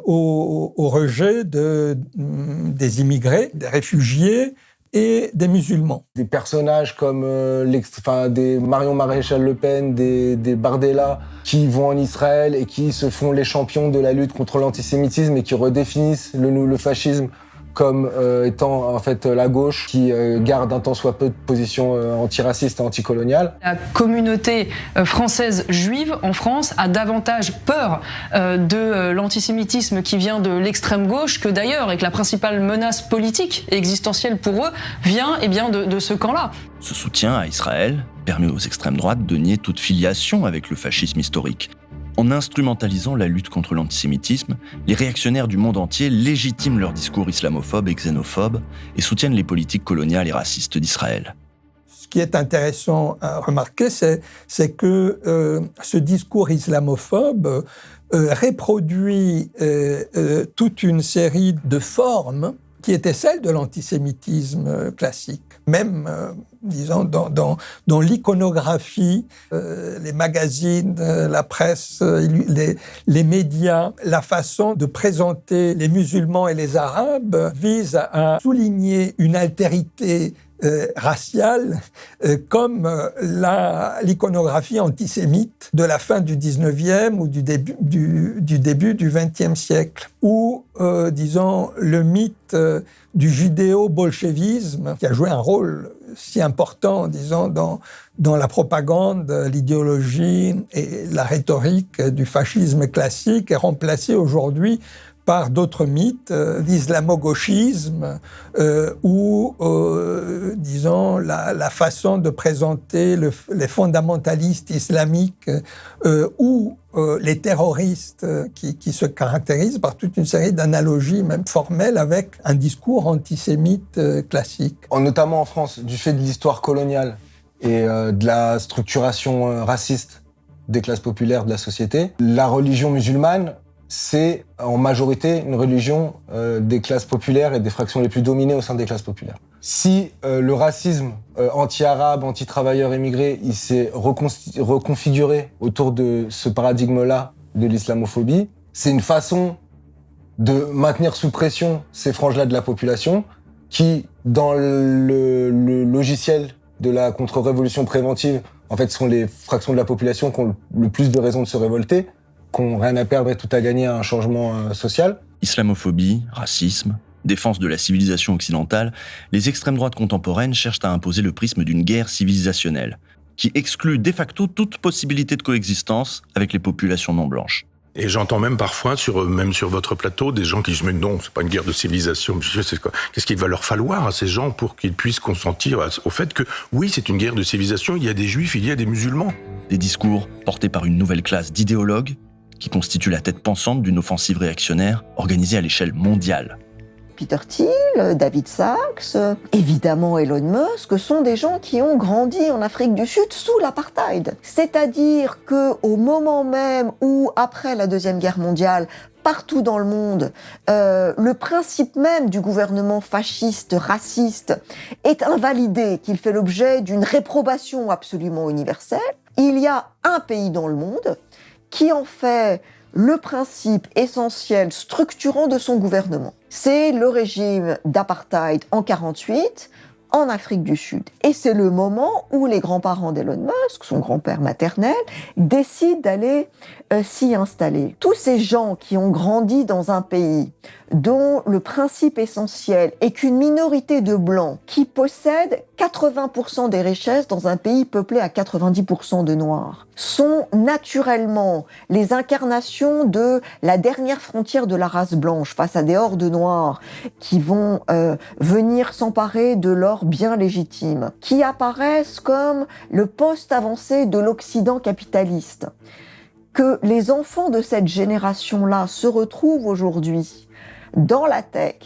au rejet des immigrés, des réfugiés et des musulmans. Des personnages comme des Marion Maréchal Le Pen, des Bardella, qui vont en Israël et qui se font les champions de la lutte contre l'antisémitisme et qui redéfinissent le fascisme comme étant en fait la gauche qui garde un tant soit peu de position antiraciste et anticoloniale. La communauté française juive en France a davantage peur de l'antisémitisme qui vient de l'extrême gauche que d'ailleurs, et que la principale menace politique et existentielle pour eux vient de ce camp-là. Ce soutien à Israël permet aux extrêmes droites de nier toute filiation avec le fascisme historique. En instrumentalisant la lutte contre l'antisémitisme, les réactionnaires du monde entier légitiment leur discours islamophobe et xénophobe et soutiennent les politiques coloniales et racistes d'Israël. Ce qui est intéressant à remarquer, c'est que ce discours islamophobe reproduit toute une série de formes qui étaient celles de l'antisémitisme classique. Même, disons, dans l'iconographie, les magazines, la presse, les médias, la façon de présenter les musulmans et les arabes vise à souligner une altérité raciale comme l'iconographie antisémite de la fin du 19e ou du début du 20e siècle, ou, disons, le mythe du judéo-bolchevisme, qui a joué un rôle si important, disons, dans la propagande, l'idéologie et la rhétorique du fascisme classique, est remplacé aujourd'hui par d'autres mythes, l'islamo-gauchisme ou, disons, la façon de présenter les fondamentalistes islamiques ou les terroristes qui se caractérisent par toute une série d'analogies, même formelles, avec un discours antisémite classique. Notamment en France, du fait de l'histoire coloniale et de la structuration raciste des classes populaires de la société, la religion musulmane, c'est en majorité une religion des classes populaires et des fractions les plus dominées au sein des classes populaires. Si le racisme anti-arabe, anti-travailleur immigré, il s'est reconfiguré autour de ce paradigme-là de l'islamophobie, c'est une façon de maintenir sous pression ces franges-là de la population qui, dans le logiciel de la contre-révolution préventive, en fait, sont les fractions de la population qui ont le plus de raisons de se révolter, qui n'ont rien à perdre et tout à gagner à un changement social. Islamophobie, racisme, défense de la civilisation occidentale, les extrêmes droites contemporaines cherchent à imposer le prisme d'une guerre civilisationnelle, qui exclut de facto toute possibilité de coexistence avec les populations non blanches. Et j'entends même parfois, même sur votre plateau, des gens qui disent « Mais non, c'est pas une guerre de civilisation. » Qu'est-ce qu'il va leur falloir à ces gens pour qu'ils puissent consentir au fait que, oui, c'est une guerre de civilisation, il y a des juifs, il y a des musulmans. Des discours portés par une nouvelle classe d'idéologues qui constitue la tête pensante d'une offensive réactionnaire organisée à l'échelle mondiale. Peter Thiel, David Sachs, évidemment Elon Musk, sont des gens qui ont grandi en Afrique du Sud sous l'apartheid. C'est-à-dire qu'au moment même où, après la Deuxième Guerre mondiale, partout dans le monde, le principe même du gouvernement fasciste, raciste, est invalidé, qu'il fait l'objet d'une réprobation absolument universelle, il y a un pays dans le monde qui en fait le principe essentiel structurant de son gouvernement. C'est le régime d'apartheid en 1948 en Afrique du Sud. Et c'est le moment où les grands-parents d'Elon Musk, son grand-père maternel, décident d'aller s'y installer. Tous ces gens qui ont grandi dans un pays dont le principe essentiel est qu'une minorité de blancs qui possèdent 80% des richesses dans un pays peuplé à 90% de noirs sont naturellement les incarnations de la dernière frontière de la race blanche face à des hordes noires qui vont venir s'emparer de leurs biens légitimes, qui apparaissent comme le poste avancé de l'Occident capitaliste. Que les enfants de cette génération-là se retrouvent aujourd'hui dans la tech,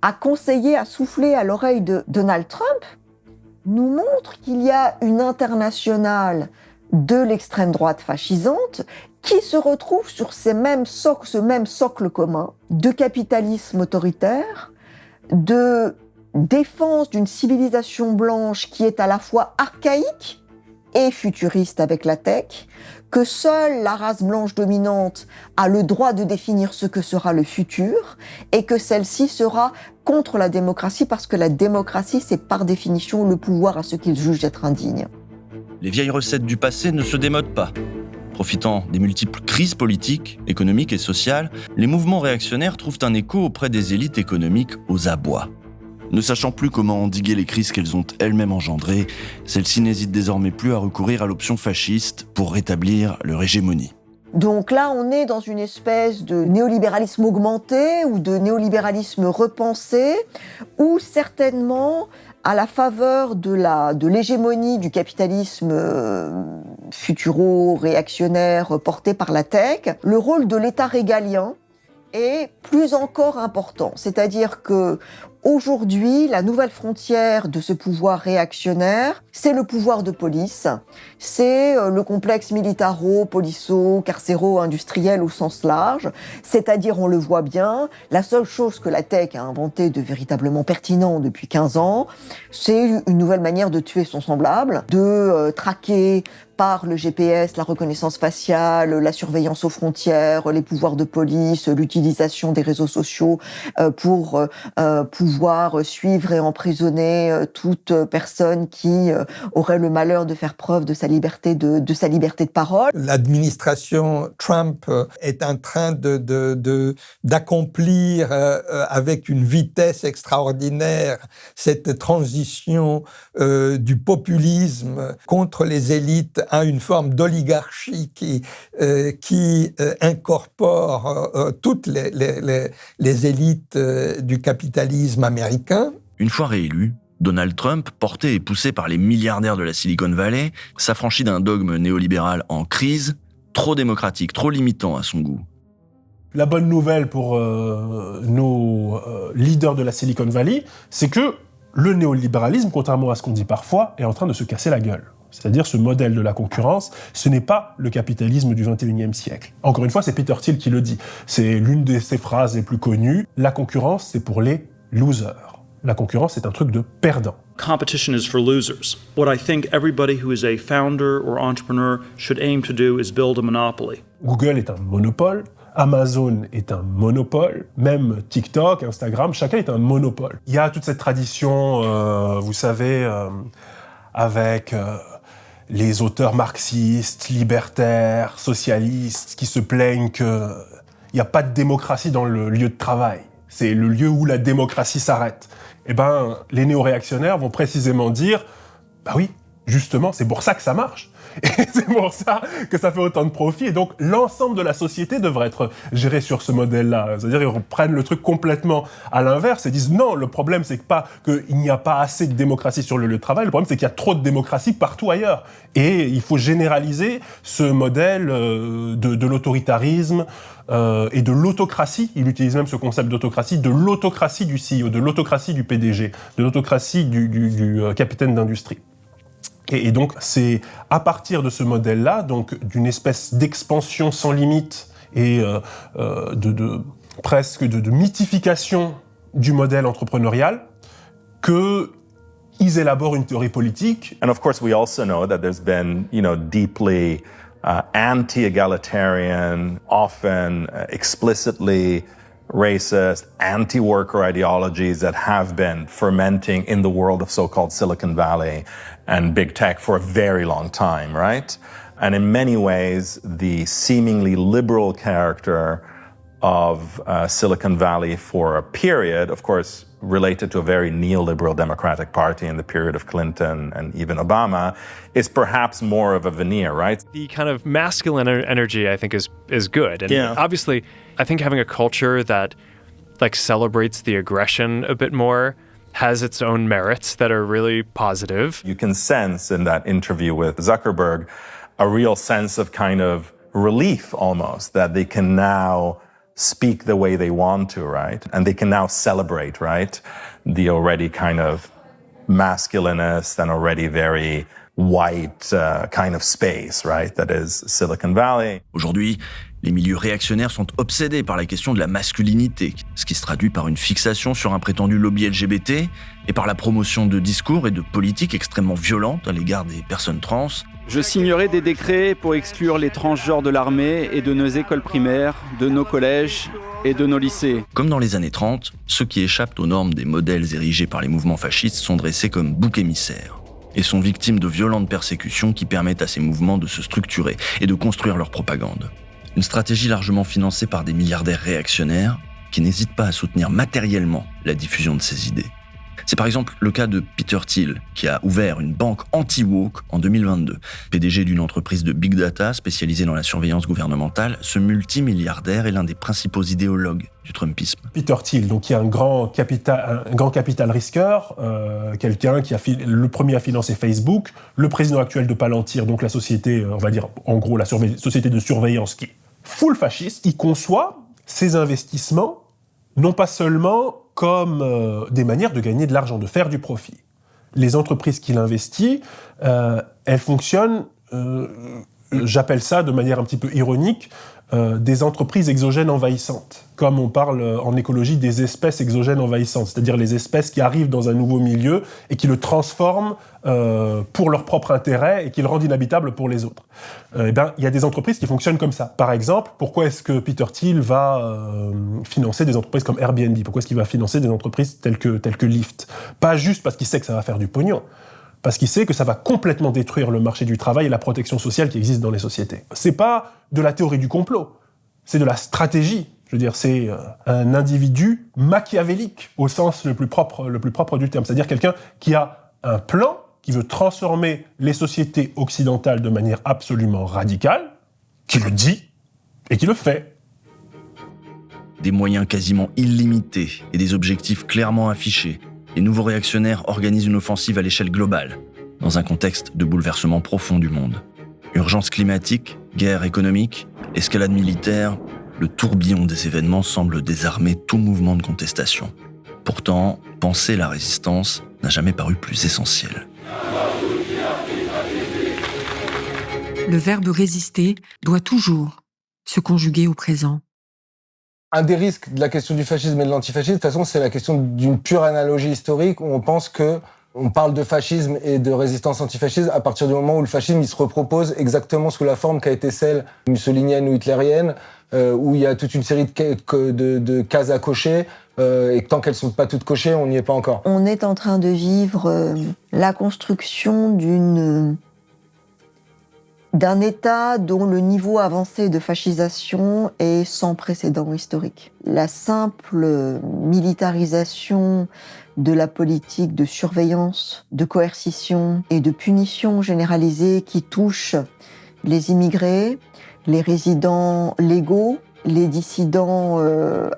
à conseiller, à souffler à l'oreille de Donald Trump, nous montre qu'il y a une internationale de l'extrême droite fascisante qui se retrouve sur ce même socle commun de capitalisme autoritaire, de défense d'une civilisation blanche qui est à la fois archaïque et futuriste avec la tech, que seule la race blanche dominante a le droit de définir ce que sera le futur, et que celle-ci sera contre la démocratie, parce que la démocratie, c'est par définition le pouvoir à ceux qu'ils jugent être indignes. Les vieilles recettes du passé ne se démodent pas. Profitant des multiples crises politiques, économiques et sociales, les mouvements réactionnaires trouvent un écho auprès des élites économiques aux abois. Ne sachant plus comment endiguer les crises qu'elles ont elles-mêmes engendrées, celles-ci n'hésitent désormais plus à recourir à l'option fasciste pour rétablir leur hégémonie. Donc là, on est dans une espèce de néolibéralisme augmenté ou de néolibéralisme repensé, où certainement, à la faveur de l'hégémonie du capitalisme futuro-réactionnaire porté par la tech, le rôle de l'État régalien est plus encore important. C'est-à-dire que aujourd'hui, la nouvelle frontière de ce pouvoir réactionnaire, c'est le pouvoir de police, c'est le complexe militaro-polisso-carcéro-industriel au sens large, c'est-à-dire, on le voit bien, la seule chose que la tech a inventé de véritablement pertinent depuis 15 ans, c'est une nouvelle manière de tuer son semblable, de traquer par le GPS, la reconnaissance faciale, la surveillance aux frontières, les pouvoirs de police, l'utilisation des réseaux sociaux pour pouvoir suivre et emprisonner toute personne qui aurait le malheur de faire preuve de sa liberté de parole. L'administration Trump est en train d'accomplir avec une vitesse extraordinaire cette transition du populisme contre les élites à une forme d'oligarchie qui incorpore toutes les élites du capitalisme américain. Une fois réélu, Donald Trump, porté et poussé par les milliardaires de la Silicon Valley, s'affranchit d'un dogme néolibéral en crise, trop démocratique, trop limitant à son goût. La bonne nouvelle pour nos leaders de la Silicon Valley, c'est que le néolibéralisme, contrairement à ce qu'on dit parfois, est en train de se casser la gueule. C'est-à-dire ce modèle de la concurrence, ce n'est pas le capitalisme du XXIe siècle. Encore une fois, c'est Peter Thiel qui le dit. C'est l'une de ses phrases les plus connues. La concurrence, c'est pour les losers. La concurrence, c'est un truc de perdant. Competition is for losers. What I think everybody who is a founder or entrepreneur should aim to do is build a monopoly. Google est un monopole. Amazon est un monopole, même TikTok, Instagram, chacun est un monopole. Il y a toute cette tradition, vous savez, avec les auteurs marxistes, libertaires, socialistes, qui se plaignent qu'il n'y a pas de démocratie dans le lieu de travail. C'est le lieu où la démocratie s'arrête. Eh ben, les néo-réactionnaires vont précisément dire, bah oui, justement, c'est pour ça que ça marche. Et c'est pour ça que ça fait autant de profit. Et donc, l'ensemble de la société devrait être géré sur ce modèle-là. C'est-à-dire, ils prennent le truc complètement à l'inverse et disent non, le problème, c'est pas qu'il n'y a pas assez de démocratie sur le lieu de travail. Le problème, c'est qu'il y a trop de démocratie partout ailleurs. Et il faut généraliser ce modèle de l'autoritarisme et de l'autocratie. Il utilise même ce concept d'autocratie, de l'autocratie du CEO, de l'autocratie du PDG, de l'autocratie du capitaine d'industrie. Et donc, c'est à partir de ce modèle-là, donc d'une espèce d'expansion sans limite et presque de mythification du modèle entrepreneurial, qu'ils élaborent une théorie politique. And of course, we also know that there's been, deeply anti-egalitarian, often explicitly racist, anti-worker ideologies that have been fermenting in the world of so-called Silicon Valley and big tech for a very long time, right? And in many ways, the seemingly liberal character of Silicon Valley for a period, of course, related to a very neoliberal Democratic Party in the period of Clinton and even Obama, is perhaps more of a veneer, right? The kind of masculine energy, I think, is good. And obviously, I think having a culture that celebrates the aggression a bit more has its own merits that are really positive. You can sense in that interview with Zuckerberg a real sense of kind of relief almost that they can now speak the way they want to, right? And they can now celebrate, right? The already kind of masculinist and already very white kind of space, right? That is Silicon Valley. Aujourd'hui, les milieux réactionnaires sont obsédés par la question de la masculinité, ce qui se traduit par une fixation sur un prétendu lobby LGBT et par la promotion de discours et de politiques extrêmement violentes à l'égard des personnes trans. Je signerai des décrets pour exclure les transgenres de l'armée et de nos écoles primaires, de nos collèges et de nos lycées. Comme dans les années 30, ceux qui échappent aux normes des modèles érigés par les mouvements fascistes sont dressés comme boucs émissaires. et sont victimes de violentes persécutions qui permettent à ces mouvements de se structurer et de construire leur propagande. Une stratégie largement financée par des milliardaires réactionnaires qui n'hésitent pas à soutenir matériellement la diffusion de ces idées. C'est par exemple le cas de Peter Thiel, qui a ouvert une banque anti-woke en 2022. PDG d'une entreprise de big data spécialisée dans la surveillance gouvernementale, ce multimilliardaire est l'un des principaux idéologues du Trumpisme. Peter Thiel, donc qui est un grand capital risqueur, quelqu'un qui le premier à financer Facebook, le président actuel de Palantir, donc la société, on va dire en gros la société de surveillance qui est full fasciste. Il conçoit ces investissements non pas seulement comme des manières de gagner de l'argent, de faire du profit. Les entreprises qu'il investit, elles fonctionnent, j'appelle ça de manière un petit peu ironique, des entreprises exogènes envahissantes, comme on parle en écologie des espèces exogènes envahissantes, c'est-à-dire les espèces qui arrivent dans un nouveau milieu et qui le transforment pour leur propre intérêt et qui le rendent inhabitable pour les autres. Il y a des entreprises qui fonctionnent comme ça. Par exemple, pourquoi est-ce que Peter Thiel va financer des entreprises comme Airbnb ? Pourquoi est-ce qu'il va financer des entreprises telles que Lyft ? Pas juste parce qu'il sait que ça va faire du pognon, parce qu'il sait que ça va complètement détruire le marché du travail et la protection sociale qui existe dans les sociétés. C'est pas de la théorie du complot, c'est de la stratégie. Je veux dire, c'est un individu machiavélique au sens le plus propre du terme. C'est-à-dire quelqu'un qui a un plan, qui veut transformer les sociétés occidentales de manière absolument radicale, qui le dit et qui le fait. Des moyens quasiment illimités et des objectifs clairement affichés, les nouveaux réactionnaires organisent une offensive à l'échelle globale, dans un contexte de bouleversement profond du monde. Urgence climatique, guerre économique, escalade militaire, le tourbillon des événements semble désarmer tout mouvement de contestation. Pourtant, penser la résistance n'a jamais paru plus essentiel. Le verbe résister doit toujours se conjuguer au présent. Un des risques de la question du fascisme et de l'antifascisme, de toute façon, c'est la question d'une pure analogie historique où on pense que on parle de fascisme et de résistance antifasciste à partir du moment où le fascisme il se repropose exactement sous la forme qu'a été celle mussolinienne ou hitlérienne, où il y a toute une série de cases à cocher, et tant qu'elles sont pas toutes cochées, on n'y est pas encore. On est en train de vivre la construction d'un État dont le niveau avancé de fascisation est sans précédent historique. La simple militarisation de la politique de surveillance, de coercition et de punition généralisée qui touche les immigrés, les résidents légaux, les dissidents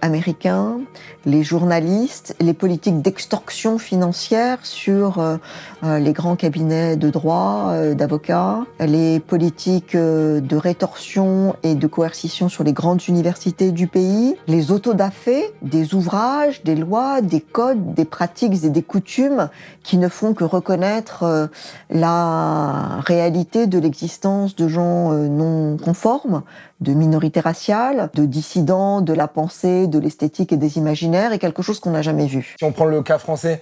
américains, les journalistes, les politiques d'extorsion financière sur les grands cabinets de droit, d'avocats, les politiques de rétorsion et de coercition sur les grandes universités du pays, les autodafés des ouvrages, des lois, des codes, des pratiques et des coutumes qui ne font que reconnaître la réalité de l'existence de gens non conformes, de minorités raciales, de dissidents, de la pensée, de l'esthétique et des imaginaires, est quelque chose qu'on n'a jamais vu. Si on prend le cas français,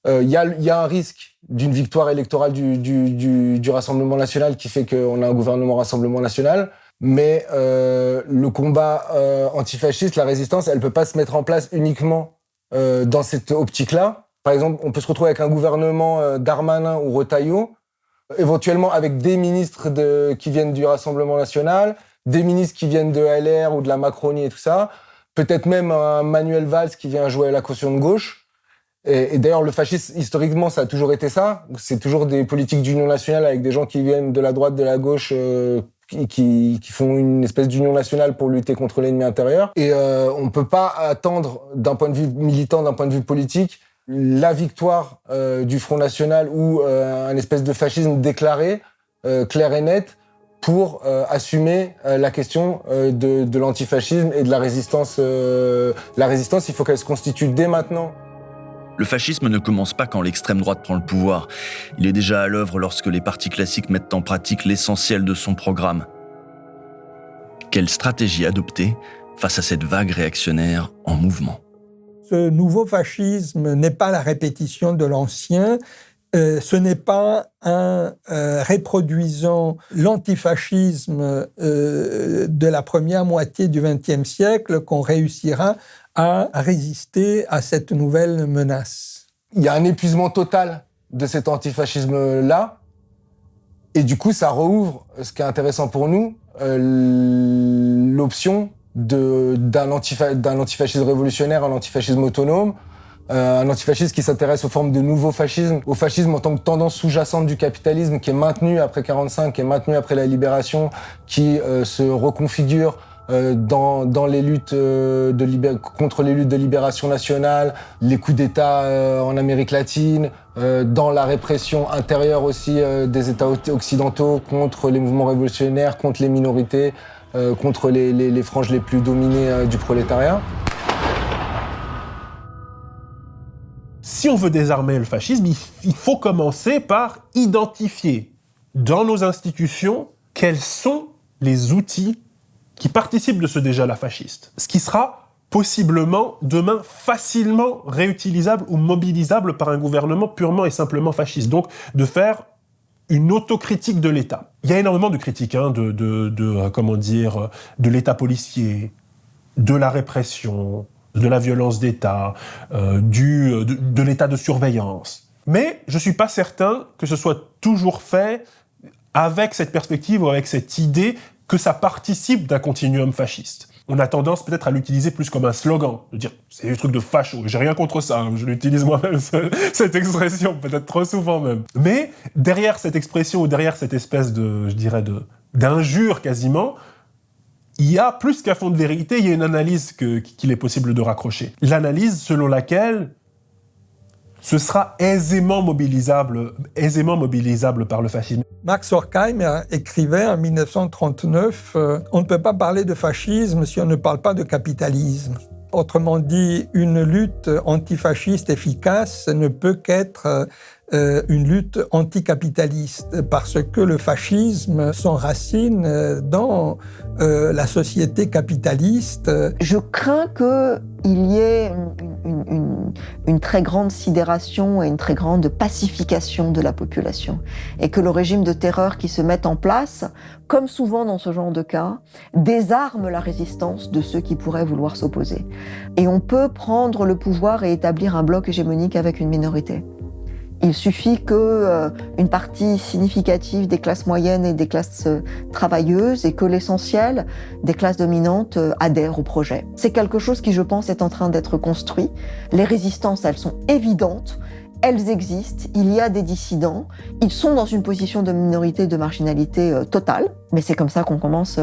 il y a un risque d'une victoire électorale du Rassemblement national qui fait qu'on a un gouvernement Rassemblement national, mais le combat antifasciste, la résistance, elle peut pas se mettre en place uniquement dans cette optique-là. Par exemple, on peut se retrouver avec un gouvernement Darmanin ou Retailleau, éventuellement avec des ministres qui viennent du Rassemblement national, des ministres qui viennent de LR ou de la Macronie et tout ça, peut-être même un Manuel Valls qui vient jouer à la caution de gauche. Et d'ailleurs, le fascisme, historiquement, ça a toujours été ça. C'est toujours des politiques d'union nationale avec des gens qui viennent de la droite, de la gauche, qui font une espèce d'union nationale pour lutter contre l'ennemi intérieur. Et on peut pas attendre, d'un point de vue militant, d'un point de vue politique, la victoire du Front National ou un espèce de fascisme déclaré, clair et net, pour assumer la question de l'antifascisme et de la résistance. La résistance, il faut qu'elle se constitue dès maintenant. Le fascisme ne commence pas quand l'extrême droite prend le pouvoir. Il est déjà à l'œuvre lorsque les partis classiques mettent en pratique l'essentiel de son programme. Quelle stratégie adopter face à cette vague réactionnaire en mouvement ? Ce nouveau fascisme n'est pas la répétition de l'ancien. Ce n'est pas un reproduisant l'antifascisme de la première moitié du XXe siècle qu'on réussira à résister à cette nouvelle menace. Il y a un épuisement total de cet antifascisme-là. Et du coup, ça rouvre, ce qui est intéressant pour nous, l'option d'un antifascisme révolutionnaire, un antifascisme autonome, un antifascisme qui s'intéresse aux formes de nouveaux fascismes, au fascisme en tant que tendance sous-jacente du capitalisme qui est maintenue après 45, qui est maintenue après la libération, qui se reconfigure dans les luttes contre les luttes de libération nationale, les coups d'État en Amérique latine, dans la répression intérieure aussi des États occidentaux contre les mouvements révolutionnaires, contre les minorités, contre les franges les plus dominées du prolétariat. Si on veut désarmer le fascisme, il faut commencer par identifier dans nos institutions quels sont les outils qui participent de ce déjà-là fasciste. Ce qui sera possiblement demain facilement réutilisable ou mobilisable par un gouvernement purement et simplement fasciste. Donc de faire une autocritique de l'État. Il y a énormément de critiques de l'État policier, de la répression, de la violence d'État, de l'État de surveillance. Mais je ne suis pas certain que ce soit toujours fait avec cette perspective ou avec cette idée que ça participe d'un continuum fasciste. On a tendance peut-être à l'utiliser plus comme un slogan, de dire « c'est des trucs de facho », j'ai rien contre ça, hein, je l'utilise moi-même, cette expression, peut-être trop souvent même. Mais derrière cette expression ou derrière cette espèce d'injure quasiment, il y a plus qu'un fond de vérité, il y a une analyse qu'il est possible de raccrocher. L'analyse selon laquelle ce sera aisément mobilisable par le fascisme. Max Horkheimer écrivait en 1939 « On ne peut pas parler de fascisme si on ne parle pas de capitalisme ». Autrement dit, une lutte antifasciste efficace ne peut qu'être une lutte anticapitaliste, parce que le fascisme s'enracine dans la société capitaliste. Je crains qu'il y ait une très grande sidération et une très grande pacification de la population, et que le régime de terreur qui se met en place, comme souvent dans ce genre de cas, désarme la résistance de ceux qui pourraient vouloir s'opposer. Et on peut prendre le pouvoir et établir un bloc hégémonique avec une minorité. Il suffit qu'une partie significative des classes moyennes et des classes travailleuses et que l'essentiel des classes dominantes adhèrent au projet. C'est quelque chose qui, je pense, est en train d'être construit. Les résistances, elles sont évidentes, elles existent, il y a des dissidents, ils sont dans une position de minorité, de marginalité totale, mais c'est comme ça qu'on commence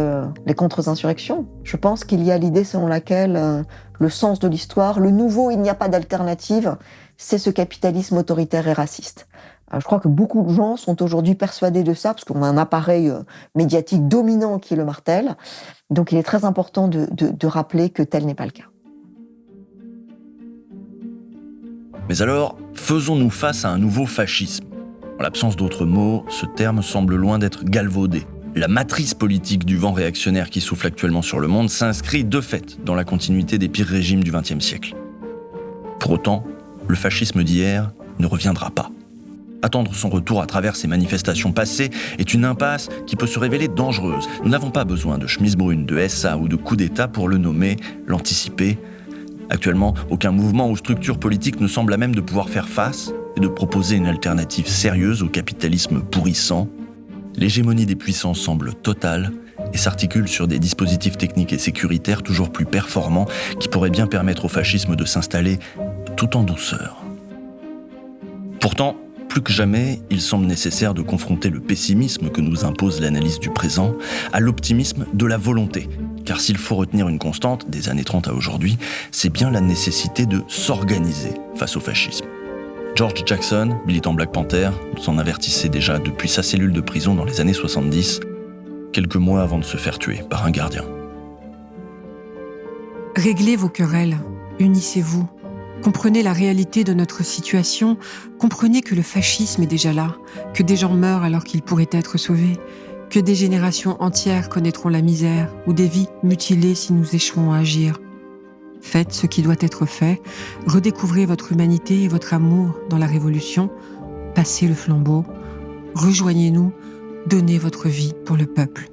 les contre-insurrections. Je pense qu'il y a l'idée selon laquelle le sens de l'histoire, le nouveau, il n'y a pas d'alternative, c'est ce capitalisme autoritaire et raciste. Je crois que beaucoup de gens sont aujourd'hui persuadés de ça, parce qu'on a un appareil médiatique dominant qui le martèle. Donc il est très important de rappeler que tel n'est pas le cas. Mais alors, faisons-nous face à un nouveau fascisme ? En l'absence d'autres mots, ce terme semble loin d'être galvaudé. La matrice politique du vent réactionnaire qui souffle actuellement sur le monde s'inscrit de fait dans la continuité des pires régimes du XXe siècle. Pour autant, le fascisme d'hier ne reviendra pas. Attendre son retour à travers ces manifestations passées est une impasse qui peut se révéler dangereuse. Nous n'avons pas besoin de chemise brune, de SA ou de coup d'État pour le nommer, l'anticiper. Actuellement, aucun mouvement ou structure politique ne semble à même de pouvoir faire face et de proposer une alternative sérieuse au capitalisme pourrissant. L'hégémonie des puissances semble totale et s'articule sur des dispositifs techniques et sécuritaires toujours plus performants qui pourraient bien permettre au fascisme de s'installer tout en douceur. Pourtant, plus que jamais, il semble nécessaire de confronter le pessimisme que nous impose l'analyse du présent à l'optimisme de la volonté. Car s'il faut retenir une constante des années 30 à aujourd'hui, c'est bien la nécessité de s'organiser face au fascisme. George Jackson, militant Black Panther, nous en avertissait déjà depuis sa cellule de prison dans les années 70, quelques mois avant de se faire tuer par un gardien. Réglez vos querelles, unissez-vous. Comprenez la réalité de notre situation, comprenez que le fascisme est déjà là, que des gens meurent alors qu'ils pourraient être sauvés, que des générations entières connaîtront la misère ou des vies mutilées si nous échouons à agir. Faites ce qui doit être fait, redécouvrez votre humanité et votre amour dans la Révolution, passez le flambeau, rejoignez-nous, donnez votre vie pour le peuple.